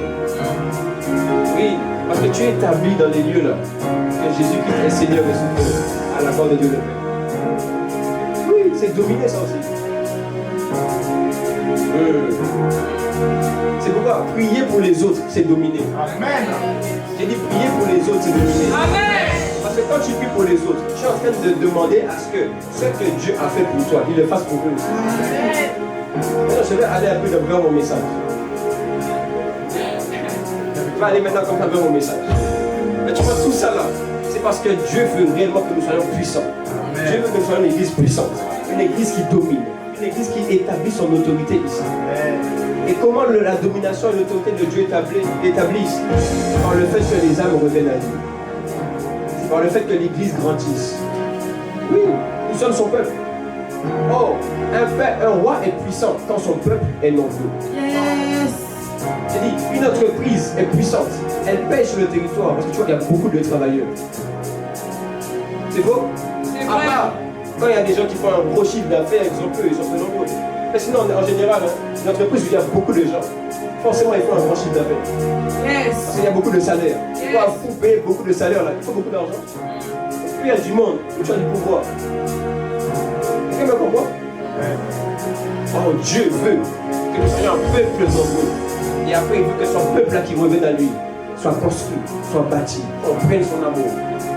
Oui, parce que tu es établi dans les lieux là. Que Jésus-Christ est Seigneur et Sauveur à la part de Dieu le Père. Oui, c'est dominer ça aussi. C'est pourquoi prier pour les autres, c'est dominer. Amen. J'ai dit prier pour les autres, c'est dominer. Amen. Parce que quand tu pries pour les autres, tu es en train de demander à ce que Dieu a fait pour toi, il le fasse pour eux aussi. Maintenant, je vais aller un peu vers mon message. Je vais aller maintenant comme ça vers mon message. Mais tu vois, tout ça là, c'est parce que Dieu veut réellement que nous soyons puissants. Amen. Dieu veut que nous soyons une église puissante, une église qui domine, une église qui établit son autorité ici. Et comment la domination et l'autorité de Dieu établissent? Par le fait que les âmes reviennent à lui. C'est par le fait que l'église grandisse. Oui, nous sommes son peuple. Oh, un roi est puissant quand son peuple est nombreux. Yes. J'ai dit, une entreprise est puissante. Elle paye sur le territoire parce que tu vois qu'il y a beaucoup de travailleurs. C'est faux? C'est À vrai. part Quand il y a des gens qui font un gros chiffre d'affaires, ils sont peu nombreux. Mais sinon, en général, une entreprise où il y a beaucoup de gens, forcément, il faut un grand chiffre d'affaires. Parce qu'il y a beaucoup de salaires. Il faut payer beaucoup de salaires là. Il faut beaucoup d'argent. Puis il y a du monde où tu as du pouvoir. Quelqu'un me comprend? Oh, Dieu veut que nous soyons un peuple nombreux. Et après, il veut que son peuple là qui revient à lui soit construit, soit bâti, comprenne son amour,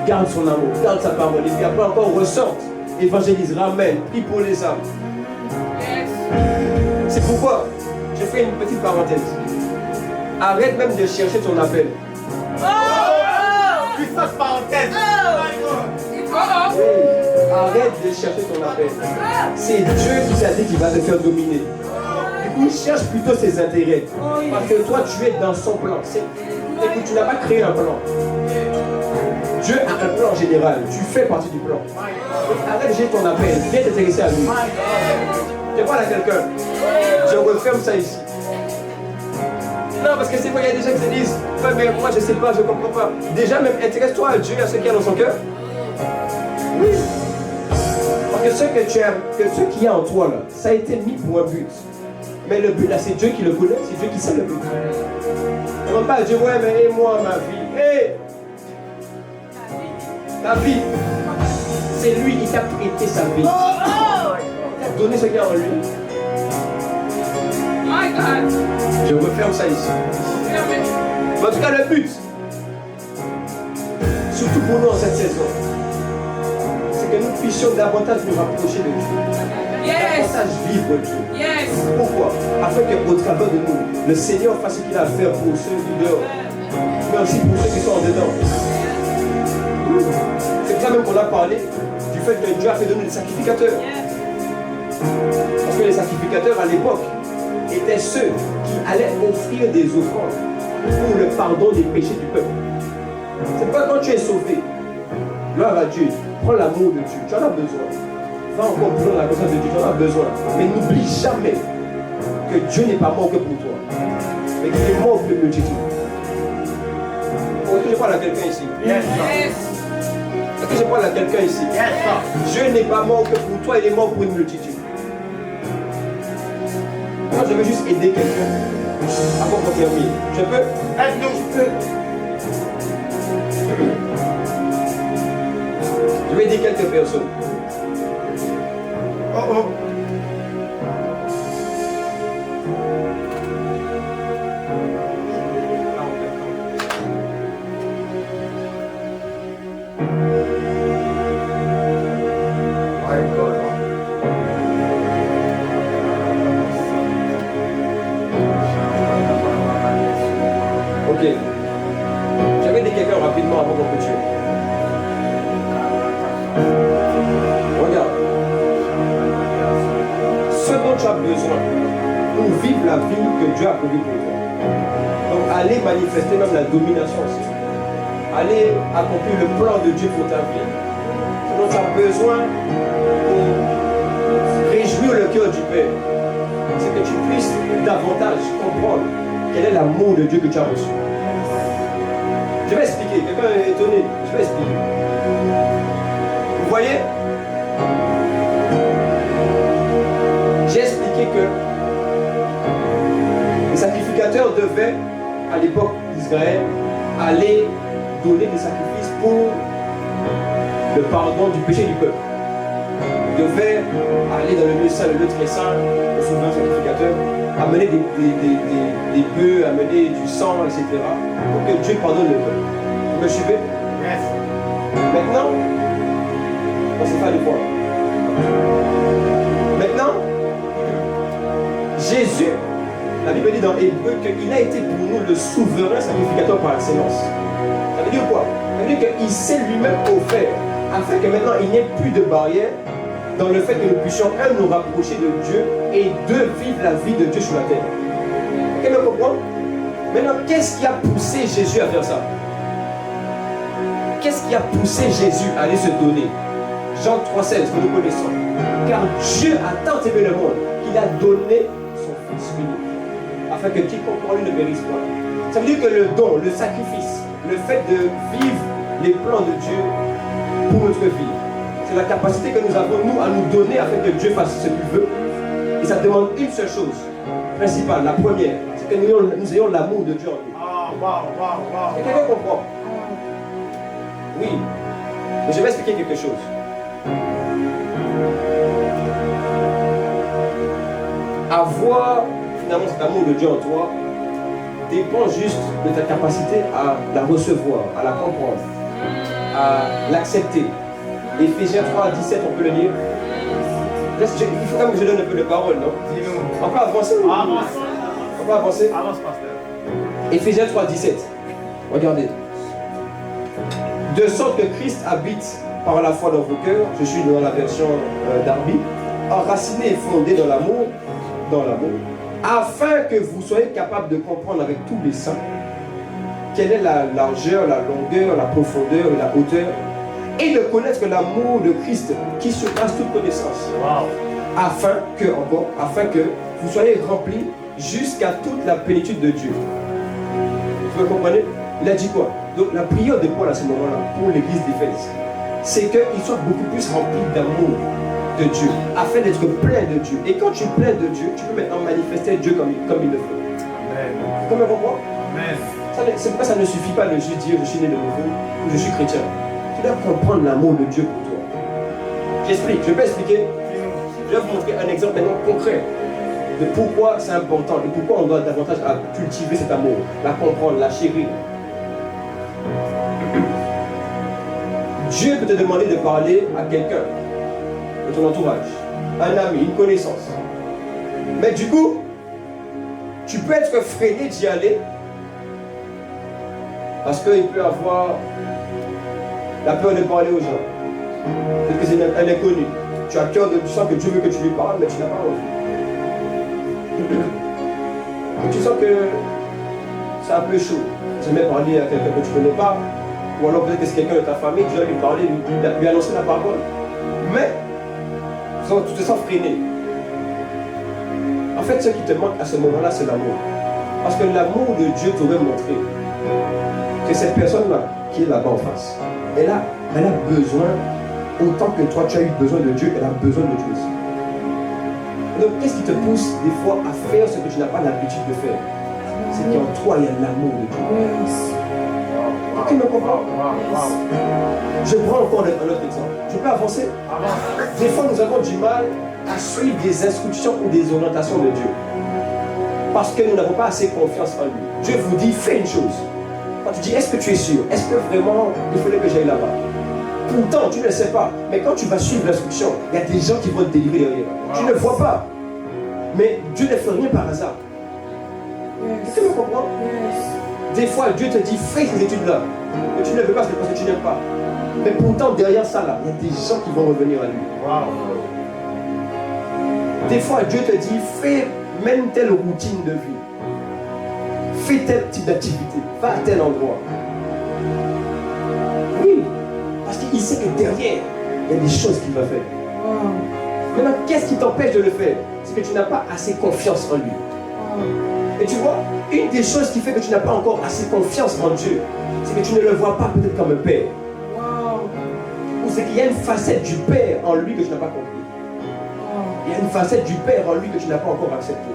garde son amour, garde sa parole. Et puis après encore ressorte, évangélise, ramène, prie pour les âmes. C'est pourquoi je fais une petite parenthèse. Arrête même de chercher ton appel. Puissance parenthèse. Arrête de chercher ton appel. C'est Dieu qui t'a dit qu'il va te faire dominer. Du coup, cherche plutôt ses intérêts. Parce que toi, tu es dans son plan. Écoute, tu n'as pas créé un plan. Dieu a un plan général. Tu fais partie du plan. Donc, arrête de chercher ton appel. Viens t'intéresser à lui. Je parle à quelqu'un. Je referme ça ici. Non, parce que c'est quoi, il y a des gens qui se disent ouais, mais moi je sais pas, je comprends pas. Déjà, même intéresse-toi à Dieu, à ce qu'il y a dans son cœur. Oui. Parce que ce que tu aimes, que ce qu'il y a en toi là, ça a été mis pour un but. Mais le but là, c'est Dieu qui le connaît, c'est Dieu qui sait le but. Ne demande pas à Dieu, ouais, mais aide-moi ma vie. Hé! Ta vie, c'est lui qui t'a prêté sa vie. Il t'a donné ce qu'il y a en lui. Je referme ça ici. Mais en tout cas, le but, surtout pour nous en cette saison, c'est que nous puissions davantage nous rapprocher de Dieu. Davantage vivre Dieu. Pourquoi? Afin qu'au travers de nous, le Seigneur fasse ce qu'il a à faire pour ceux du dehors, mais aussi pour ceux qui sont en dedans. C'est pour ça même qu'on a parlé du fait que Dieu a fait donner des sacrificateurs. Parce que les sacrificateurs à l'époque étaient ceux qui allaient offrir des offrandes pour le pardon des péchés du peuple. C'est pas quand tu es sauvé, gloire à Dieu, prends l'amour de Dieu, tu en as besoin. Va encore plus loin dans la connaissance de Dieu, tu en as besoin. Mais n'oublie jamais que Dieu n'est pas mort que pour toi, mais qu'il est mort pour une multitude. Est-ce que je parle à quelqu'un ici? Est-ce que je parle à quelqu'un ici? Dieu n'est pas mort que pour toi, il est mort pour une multitude. Moi, je veux juste aider quelqu'un avant qu'on termine. Je peux? Je peux. Je vais aider quelques personnes. Oh. Ok. Je vais aider quelqu'un rapidement avant qu'on continue. Regarde. Ce dont tu as besoin pour vivre la vie que Dieu a prévue pour toi. Donc, allez manifester même la domination aussi. Allez accomplir le plan de Dieu pour ta vie. Ce dont tu as besoin pour réjouir le cœur du Père, c'est que tu puisses davantage comprendre quel est l'amour de Dieu que tu as reçu. Je vais expliquer. Quelqu'un est étonné. Je vais expliquer. Vous voyez? J'ai expliqué que les sacrificateurs devaient, à l'époque d'Israël, aller donner des sacrifices pour le pardon du péché du peuple. Ils devaient aller dans le lieu saint, le lieu très saint, le souverain sacrificateur, amener des bœufs, amener du sang, etc. pour que Dieu pardonne le peuple. Vous me suivez? Maintenant, on s'est fait le voir. Maintenant, Jésus, la Bible dit dans Hébreu qu'il a été pour nous le souverain sacrificateur par excellence. Ça veut dire quoi? Ça veut dire qu'il s'est lui-même offert afin que maintenant il n'y ait plus de barrière dans le fait que nous puissions, nous rapprocher de Dieu et vivre la vie de Dieu sur la terre. Quelqu'un me comprend? Maintenant, qu'est-ce qui a poussé Jésus à faire ça? Qu'est-ce qui a poussé Jésus à aller se donner? Jean 3,16, que nous connaissons. Car Dieu a tant aimé le monde qu'il a donné son Fils unique, afin que quiconque en lui ne périsse pas. Ça veut dire que le don, le sacrifice, le fait de vivre les plans de Dieu pour notre vie, C'est la capacité que nous avons, nous, à nous donner afin que Dieu fasse ce qu'il veut. Et ça demande une seule chose, principale, la première, c'est que nous ayons l'amour de Dieu en nous. Et quelqu'un comprend? Oui. Mais je vais expliquer quelque chose. Avoir finalement cet amour de Dieu en toi dépend juste de ta capacité à la recevoir, à la comprendre, à l'accepter. Éphésiens 3, 17, on peut le lire. Il faut quand même que je donne un peu de parole, non? On peut avancer? On peut avancer? Avance, pasteur. Éphésiens 3, 17. Regardez. De sorte que Christ habite par la foi dans vos cœurs, je suis dans la version Darby, enraciné et fondé dans l'amour, afin que vous soyez capables de comprendre avec tous les saints quelle est la largeur, la longueur, la profondeur et la hauteur, et de connaître l'amour de Christ qui surpasse toute connaissance. Wow. Afin que vous soyez remplis jusqu'à toute la plénitude de Dieu. Vous comprenez? Il a dit quoi? Donc la prière de Paul à ce moment-là, pour l'église d'Éphèse, c'est qu'il soit beaucoup plus rempli d'amour de Dieu, afin d'être plein de Dieu. Et quand tu es plein de Dieu, tu peux maintenant manifester Dieu comme il le faut. Amen. Vous comprenez pourquoi? Amen. C'est pourquoi ça ne suffit pas de juste dire je suis né de nouveau ou je suis chrétien. Tu dois comprendre l'amour de Dieu pour toi. J'explique, je peux expliquer. Je vais vous montrer un exemple maintenant concret de pourquoi c'est important et pourquoi on doit davantage cultiver cet amour, la comprendre, la chérir. Dieu peut te demander de parler à quelqu'un de ton entourage, un ami, une connaissance. Mais du coup, tu peux être freiné d'y aller parce qu'il peut avoir la peur de parler aux gens. Peut-être que c'est un inconnu. Tu as cœur tu sens que Dieu veut que tu lui parles, mais tu n'as pas envie. Et tu sens que c'est un peu chaud. Tu aimerais parler à quelqu'un que tu ne connais pas, ou alors peut-être que c'est quelqu'un de ta famille, tu dois lui parler, lui annoncer la parole. Mais tu te sens freiné. En fait, ce qui te manque à ce moment-là, c'est l'amour. Parce que l'amour de Dieu t'aurait montré que cette personne-là, qui est là-bas en face, elle a besoin, autant que toi tu as eu besoin de Dieu, elle a besoin de Dieu aussi. Donc, qu'est-ce qui te pousse des fois à faire ce que tu n'as pas l'habitude de faire? C'est qu'en toi, il y a l'amour de Dieu. Tu me comprends? Je prends encore un autre exemple. Je peux avancer? Des fois, nous avons du mal à suivre des instructions ou des orientations de Dieu. Parce que nous n'avons pas assez confiance en lui. Dieu vous dit, fais une chose. Quand tu dis, est-ce que tu es sûr? Est-ce que vraiment, il faudrait que j'aille là-bas? Pourtant, tu ne sais pas. Mais quand tu vas suivre l'instruction, il y a des gens qui vont te délivrer derrière. Tu ne vois pas. Mais Dieu ne fait rien par hasard. Est-ce que tu me comprends? Des fois, Dieu te dit, fais ces études-là. Mais tu ne veux pas, c'est parce que tu n'aimes pas. Mais pourtant, derrière ça, là, il y a des gens qui vont revenir à lui. Des fois, Dieu te dit, fais même telle routine de vie. Fais tel type d'activité. Va à tel endroit. Oui. Parce qu'il sait que derrière, il y a des choses qu'il va faire. Maintenant, qu'est-ce qui t'empêche de le faire? C'est que tu n'as pas assez confiance en lui. Et tu vois, une des choses qui fait que tu n'as pas encore assez confiance en Dieu, c'est que tu ne le vois pas peut-être comme un père. Ou c'est qu'il y a une facette du père en lui que tu n'as pas compris. Il y a une facette du père en lui que tu n'as pas encore accepté.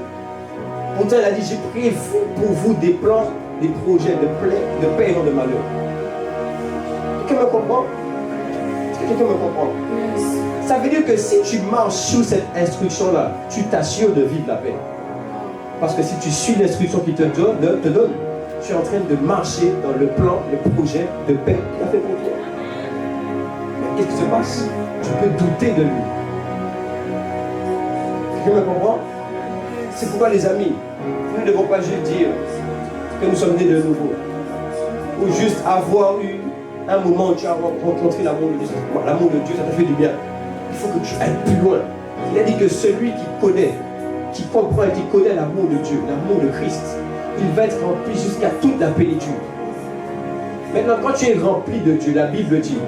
Pourtant, il a dit, j'ai prié pour vous des plans, des projets de paix et non de malheur. Quelqu'un me comprend? Est-ce que quelqu'un me comprend? Ça veut dire que si tu marches sous cette instruction-là, tu t'assures de vivre la paix. Parce que si tu suis l'instruction qu'il te donne, tu es en train de marcher dans le plan, le projet de paix qu'il a fait pour toi. Mais qu'est-ce qui se passe? Tu peux douter de lui. Quelqu'un me comprend? C'est pourquoi les amis, nous ne devons pas juste dire que nous sommes nés de nouveau. Ou juste avoir eu un moment où tu as rencontré l'amour de Dieu. L'amour de Dieu, ça t'a fait du bien. Il faut que tu ailles plus loin. Il a dit que celui qui connaît, qui comprend et qui connaît l'amour de Dieu, l'amour de Christ, il va être rempli jusqu'à toute la plénitude. Maintenant, quand tu es rempli de Dieu, la Bible dit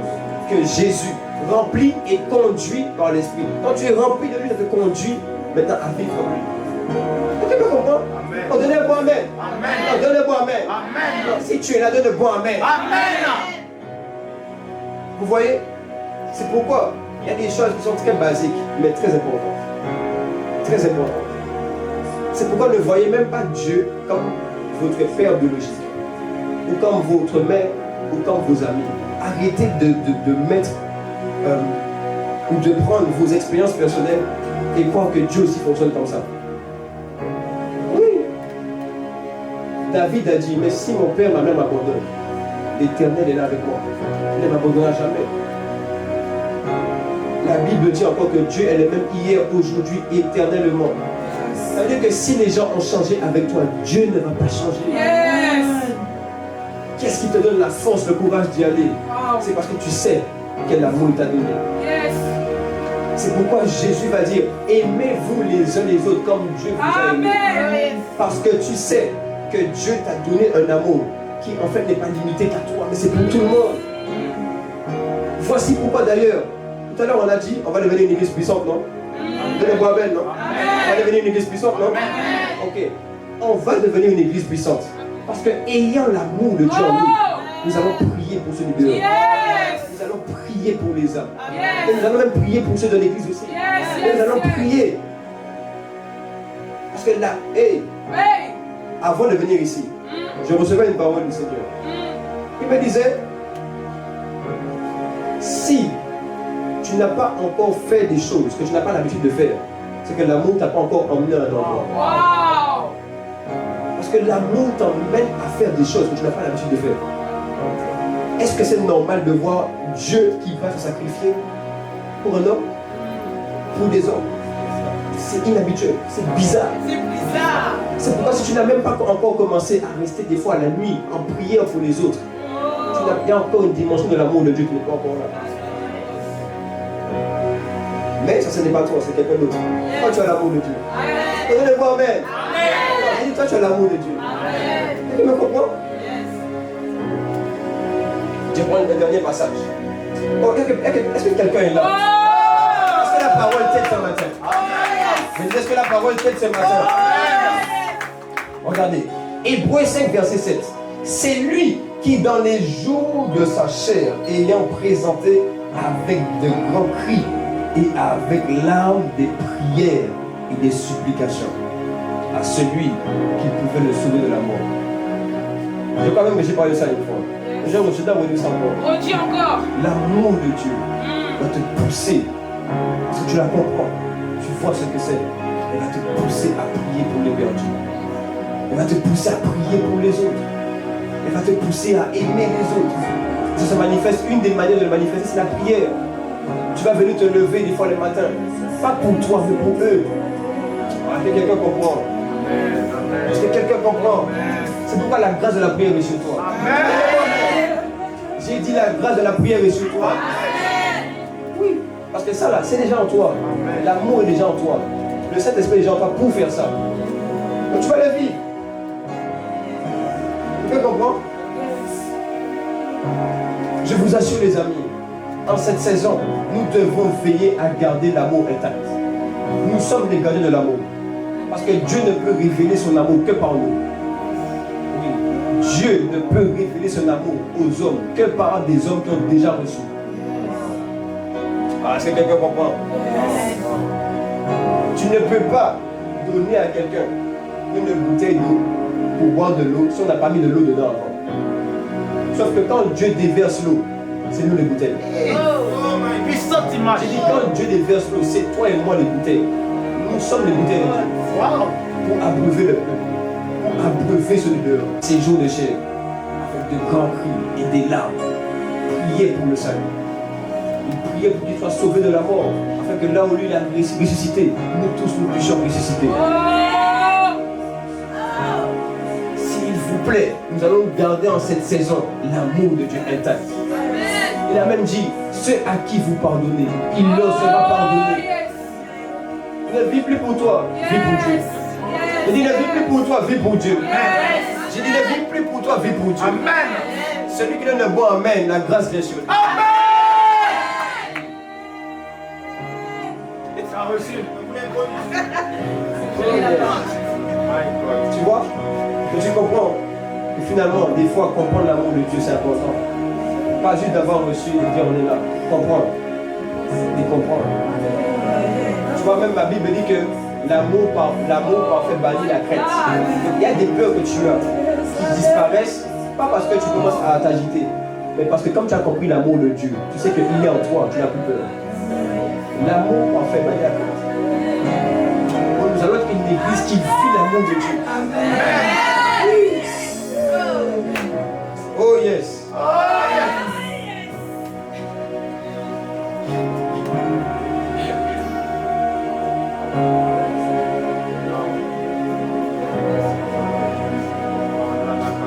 que Jésus, rempli et conduit par l'Esprit. Quand tu es rempli de lui, ça te conduit maintenant à vivre comme lui. Tu me comprends? On donne un bon amen. On donne un bon amen. Si tu es là, donne un bon amen. Amen. Vous voyez? C'est pourquoi Il y a des choses qui sont très basiques, mais très importantes. Très importantes. C'est pourquoi ne voyez même pas Dieu comme votre père biologique, ou comme votre mère, ou comme vos amis. Arrêtez de mettre ou de prendre vos expériences personnelles et croire que Dieu aussi fonctionne comme ça. Oui. David a dit, mais si mon père, ma mère m'abandonne, l'Éternel est là avec moi. Il ne m'abandonnera jamais. La Bible dit encore que Dieu est le même hier, aujourd'hui, éternellement. Ça veut dire que si les gens ont changé avec toi, Dieu ne va pas changer. Yes. Qu'est-ce qui te donne la force, le courage d'y aller? C'est parce que tu sais quel amour il t'a donné. Yes. C'est pourquoi Jésus va dire, aimez-vous les uns les autres comme Dieu vous a aimé. Amen. Parce que tu sais que Dieu t'a donné un amour qui en fait n'est pas limité qu'à toi, mais c'est pour tout le monde. Voici pourquoi d'ailleurs, tout à l'heure on a dit, on va devenir une église puissante, non? Donnez-moi Amen, non? On va devenir une église puissante, non? Ok. On va devenir une église puissante. Parce que ayant l'amour de Dieu en nous, nous allons prier pour ceux du dehors. Yes. Nous allons prier pour les âmes. Yes. Et nous allons même prier pour ceux de l'église aussi. Yes, Et nous yes, allons yes. prier. Parce que là, hey, Hey. avant de venir ici, je recevais une parole du Seigneur. Il me disait, si tu n'as pas encore fait des choses que tu n'as pas l'habitude de faire, c'est que l'amour ne t'a pas encore emmené à un endroit. Wow. Parce que l'amour t'emmène à faire des choses que tu n'as pas l'habitude de faire. Est-ce que c'est normal de voir Dieu qui va se sacrifier pour un homme? Pour des hommes? C'est inhabituel, c'est bizarre. C'est bizarre. C'est pourquoi si tu n'as même pas encore commencé à rester des fois la nuit en prière pour les autres, il y a encore une dimension de l'amour de Dieu qui n'est pas encore là. Mais ça, ce n'est pas toi, c'est quelqu'un d'autre. Toi, tu as l'amour de Dieu. Donnez-moi Amen. J'ai dit, toi, tu as l'amour de Dieu. Tu me comprends? Je prends le dernier passage. Oh, est-ce que quelqu'un est là? Est-ce que la parole t'aide ce matin? Je dis, est-ce que la parole t'aide ce matin? Regardez. Hébreux 5, verset 7. C'est lui qui, dans les jours de sa chair, ayant présenté avec de grands cris et avec larmes des prières et des supplications à celui qui pouvait le sauver de la mort. Je crois même que j'ai parlé de ça une fois. Je dois redire ça encore. Redis encore. L'amour de Dieu va te pousser, parce que tu la comprends, tu vois ce que c'est. Elle va te pousser à prier pour les perdus. Elle va te pousser à prier pour les autres. Elle va te pousser à aimer les autres. Ça se manifeste, une des manières de le manifester, c'est la prière. Tu vas venir te lever des fois le matin, pas pour toi, mais pour eux. Est-ce que quelqu'un comprend? Est-ce que quelqu'un comprend? C'est pourquoi la grâce de la prière est sur toi. J'ai dit la grâce de la prière est sur toi. Oui, parce que ça là, c'est déjà en toi. L'amour est déjà en toi. Le Saint-Esprit est déjà en toi pour faire ça. Donc tu vas le vivre. Tu peux comprendre? Je vous assure les amis, en cette saison, nous devons veiller à garder l'amour intact. Nous sommes les gardiens de l'amour. Parce que Dieu ne peut révéler son amour que par nous. Oui. Dieu ne peut révéler son amour aux hommes que par des hommes qui ont déjà reçu. Ah, est-ce que quelqu'un comprend? Tu ne peux pas donner à quelqu'un une bouteille d'eau pour boire de l'eau si on n'a pas mis de l'eau dedans avant. Sauf que quand Dieu déverse l'eau, c'est nous les bouteilles. Puissante image. J'ai dit quand Dieu déverse l'eau, c'est toi et moi les bouteilles. Nous sommes les bouteilles de Dieu. Wow. Pour abreuver le peuple, pour abreuver ceux de dehors. Ces jours de chair, avec de grands cris et des larmes, priez pour le salut. Il priait pour qu'il soit sauvé de la mort, afin que là où lui il a ressuscité, nous tous nous puissions ressusciter. S'il vous plaît, nous allons garder en cette saison l'amour de Dieu intact. Il a même dit, ceux à qui vous pardonnez, il leur sera pardonné. Ne vis plus pour toi, vis pour Dieu. Je dis ne vis plus pour toi, vis pour Dieu. J'ai dit ne vis plus pour toi, vis pour Dieu. Amen. Celui qui donne un bon amen, la grâce vient sur lui. Amen. Ça a reçu. Tu vois? Que tu comprends que finalement, des fois, comprendre l'amour de Dieu, c'est important. Pas juste d'avoir reçu et de dire on est là. Comprendre. de comprendre. Tu vois, même ma Bible dit que l'amour parfait bannit la crainte. Donc, il y a des peurs que tu as qui disparaissent, pas parce que tu commences à t'agiter, mais parce que comme tu as compris l'amour de Dieu, tu sais qu'il est en toi, tu n'as plus peur. L'amour parfait bannit la crainte. Nous allons être une église qui vit l'amour de Dieu. Oh yes.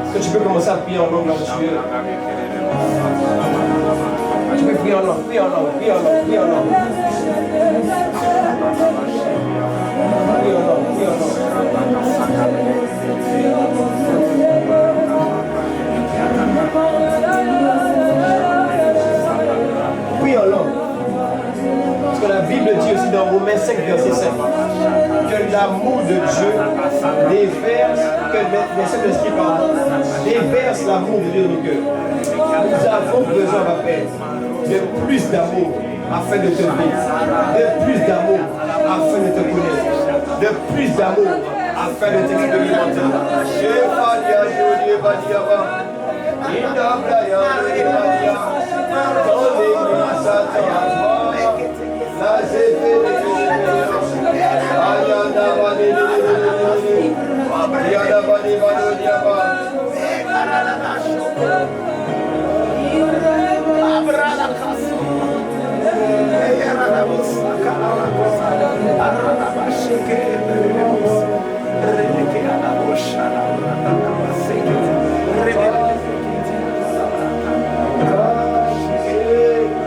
Est-ce que tu peux commencer à prier en langue là où tu es? Tu peux prier en langue, prier en langue, prier en langue, prier en langue. Prier en langue, prier en langue. Prie en langue. Parce que la Bible dit aussi dans Romains 5, verset 5, que l'amour de Dieu déverse, que le Saint-Esprit, déverse l'amour de Dieu dans nos cœurs. Nous avons besoin, ma Père, de plus d'amour afin de te vivre, de plus d'amour afin de te connaître, de plus d'amour afin de t'expérimenter.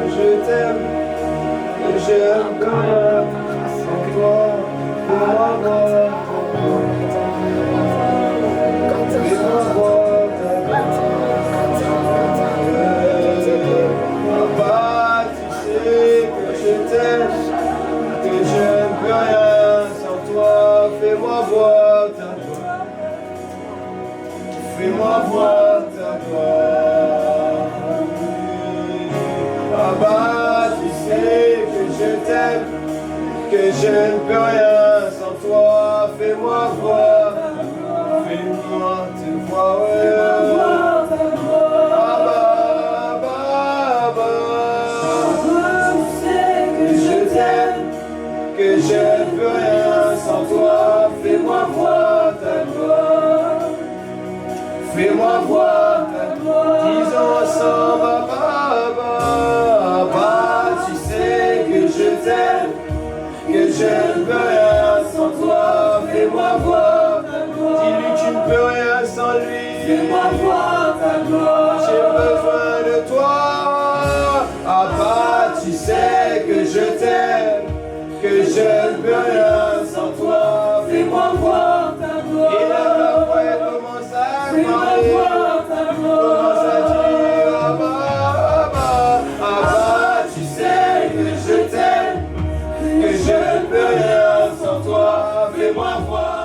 Je t'aime, j'aime comme sans toi, pour avoir Papa, tu sais que je t'aime, que je ne peux rien sans toi. Fais-moi voir ta gloire, fais-moi voir ta gloire. Papa, tu sais que je t'aime, que je ne peux rien sans toi. Fais-moi voir, fais-moi te voir. Que je ne peux rien sans toi, fais-moi voir ta gloire, fais-moi voir ta gloire. Disons ensemble, Papa, tu sais que je t'aime, que je ne peux rien sans toi, fais-moi voir ta gloire. Dis-lui que tu ne peux rien sans lui, fais-moi voir ta gloire. J'ai besoin de toi, Papa, tu sais que je t'aime, que je ne peux rien sans toi, fais-moi voir ta gloire. Et là, la voix commence à parler, commence à dire, Abba, tu sais que je t'aime, que je ne peux rien sans toi, fais-moi voir.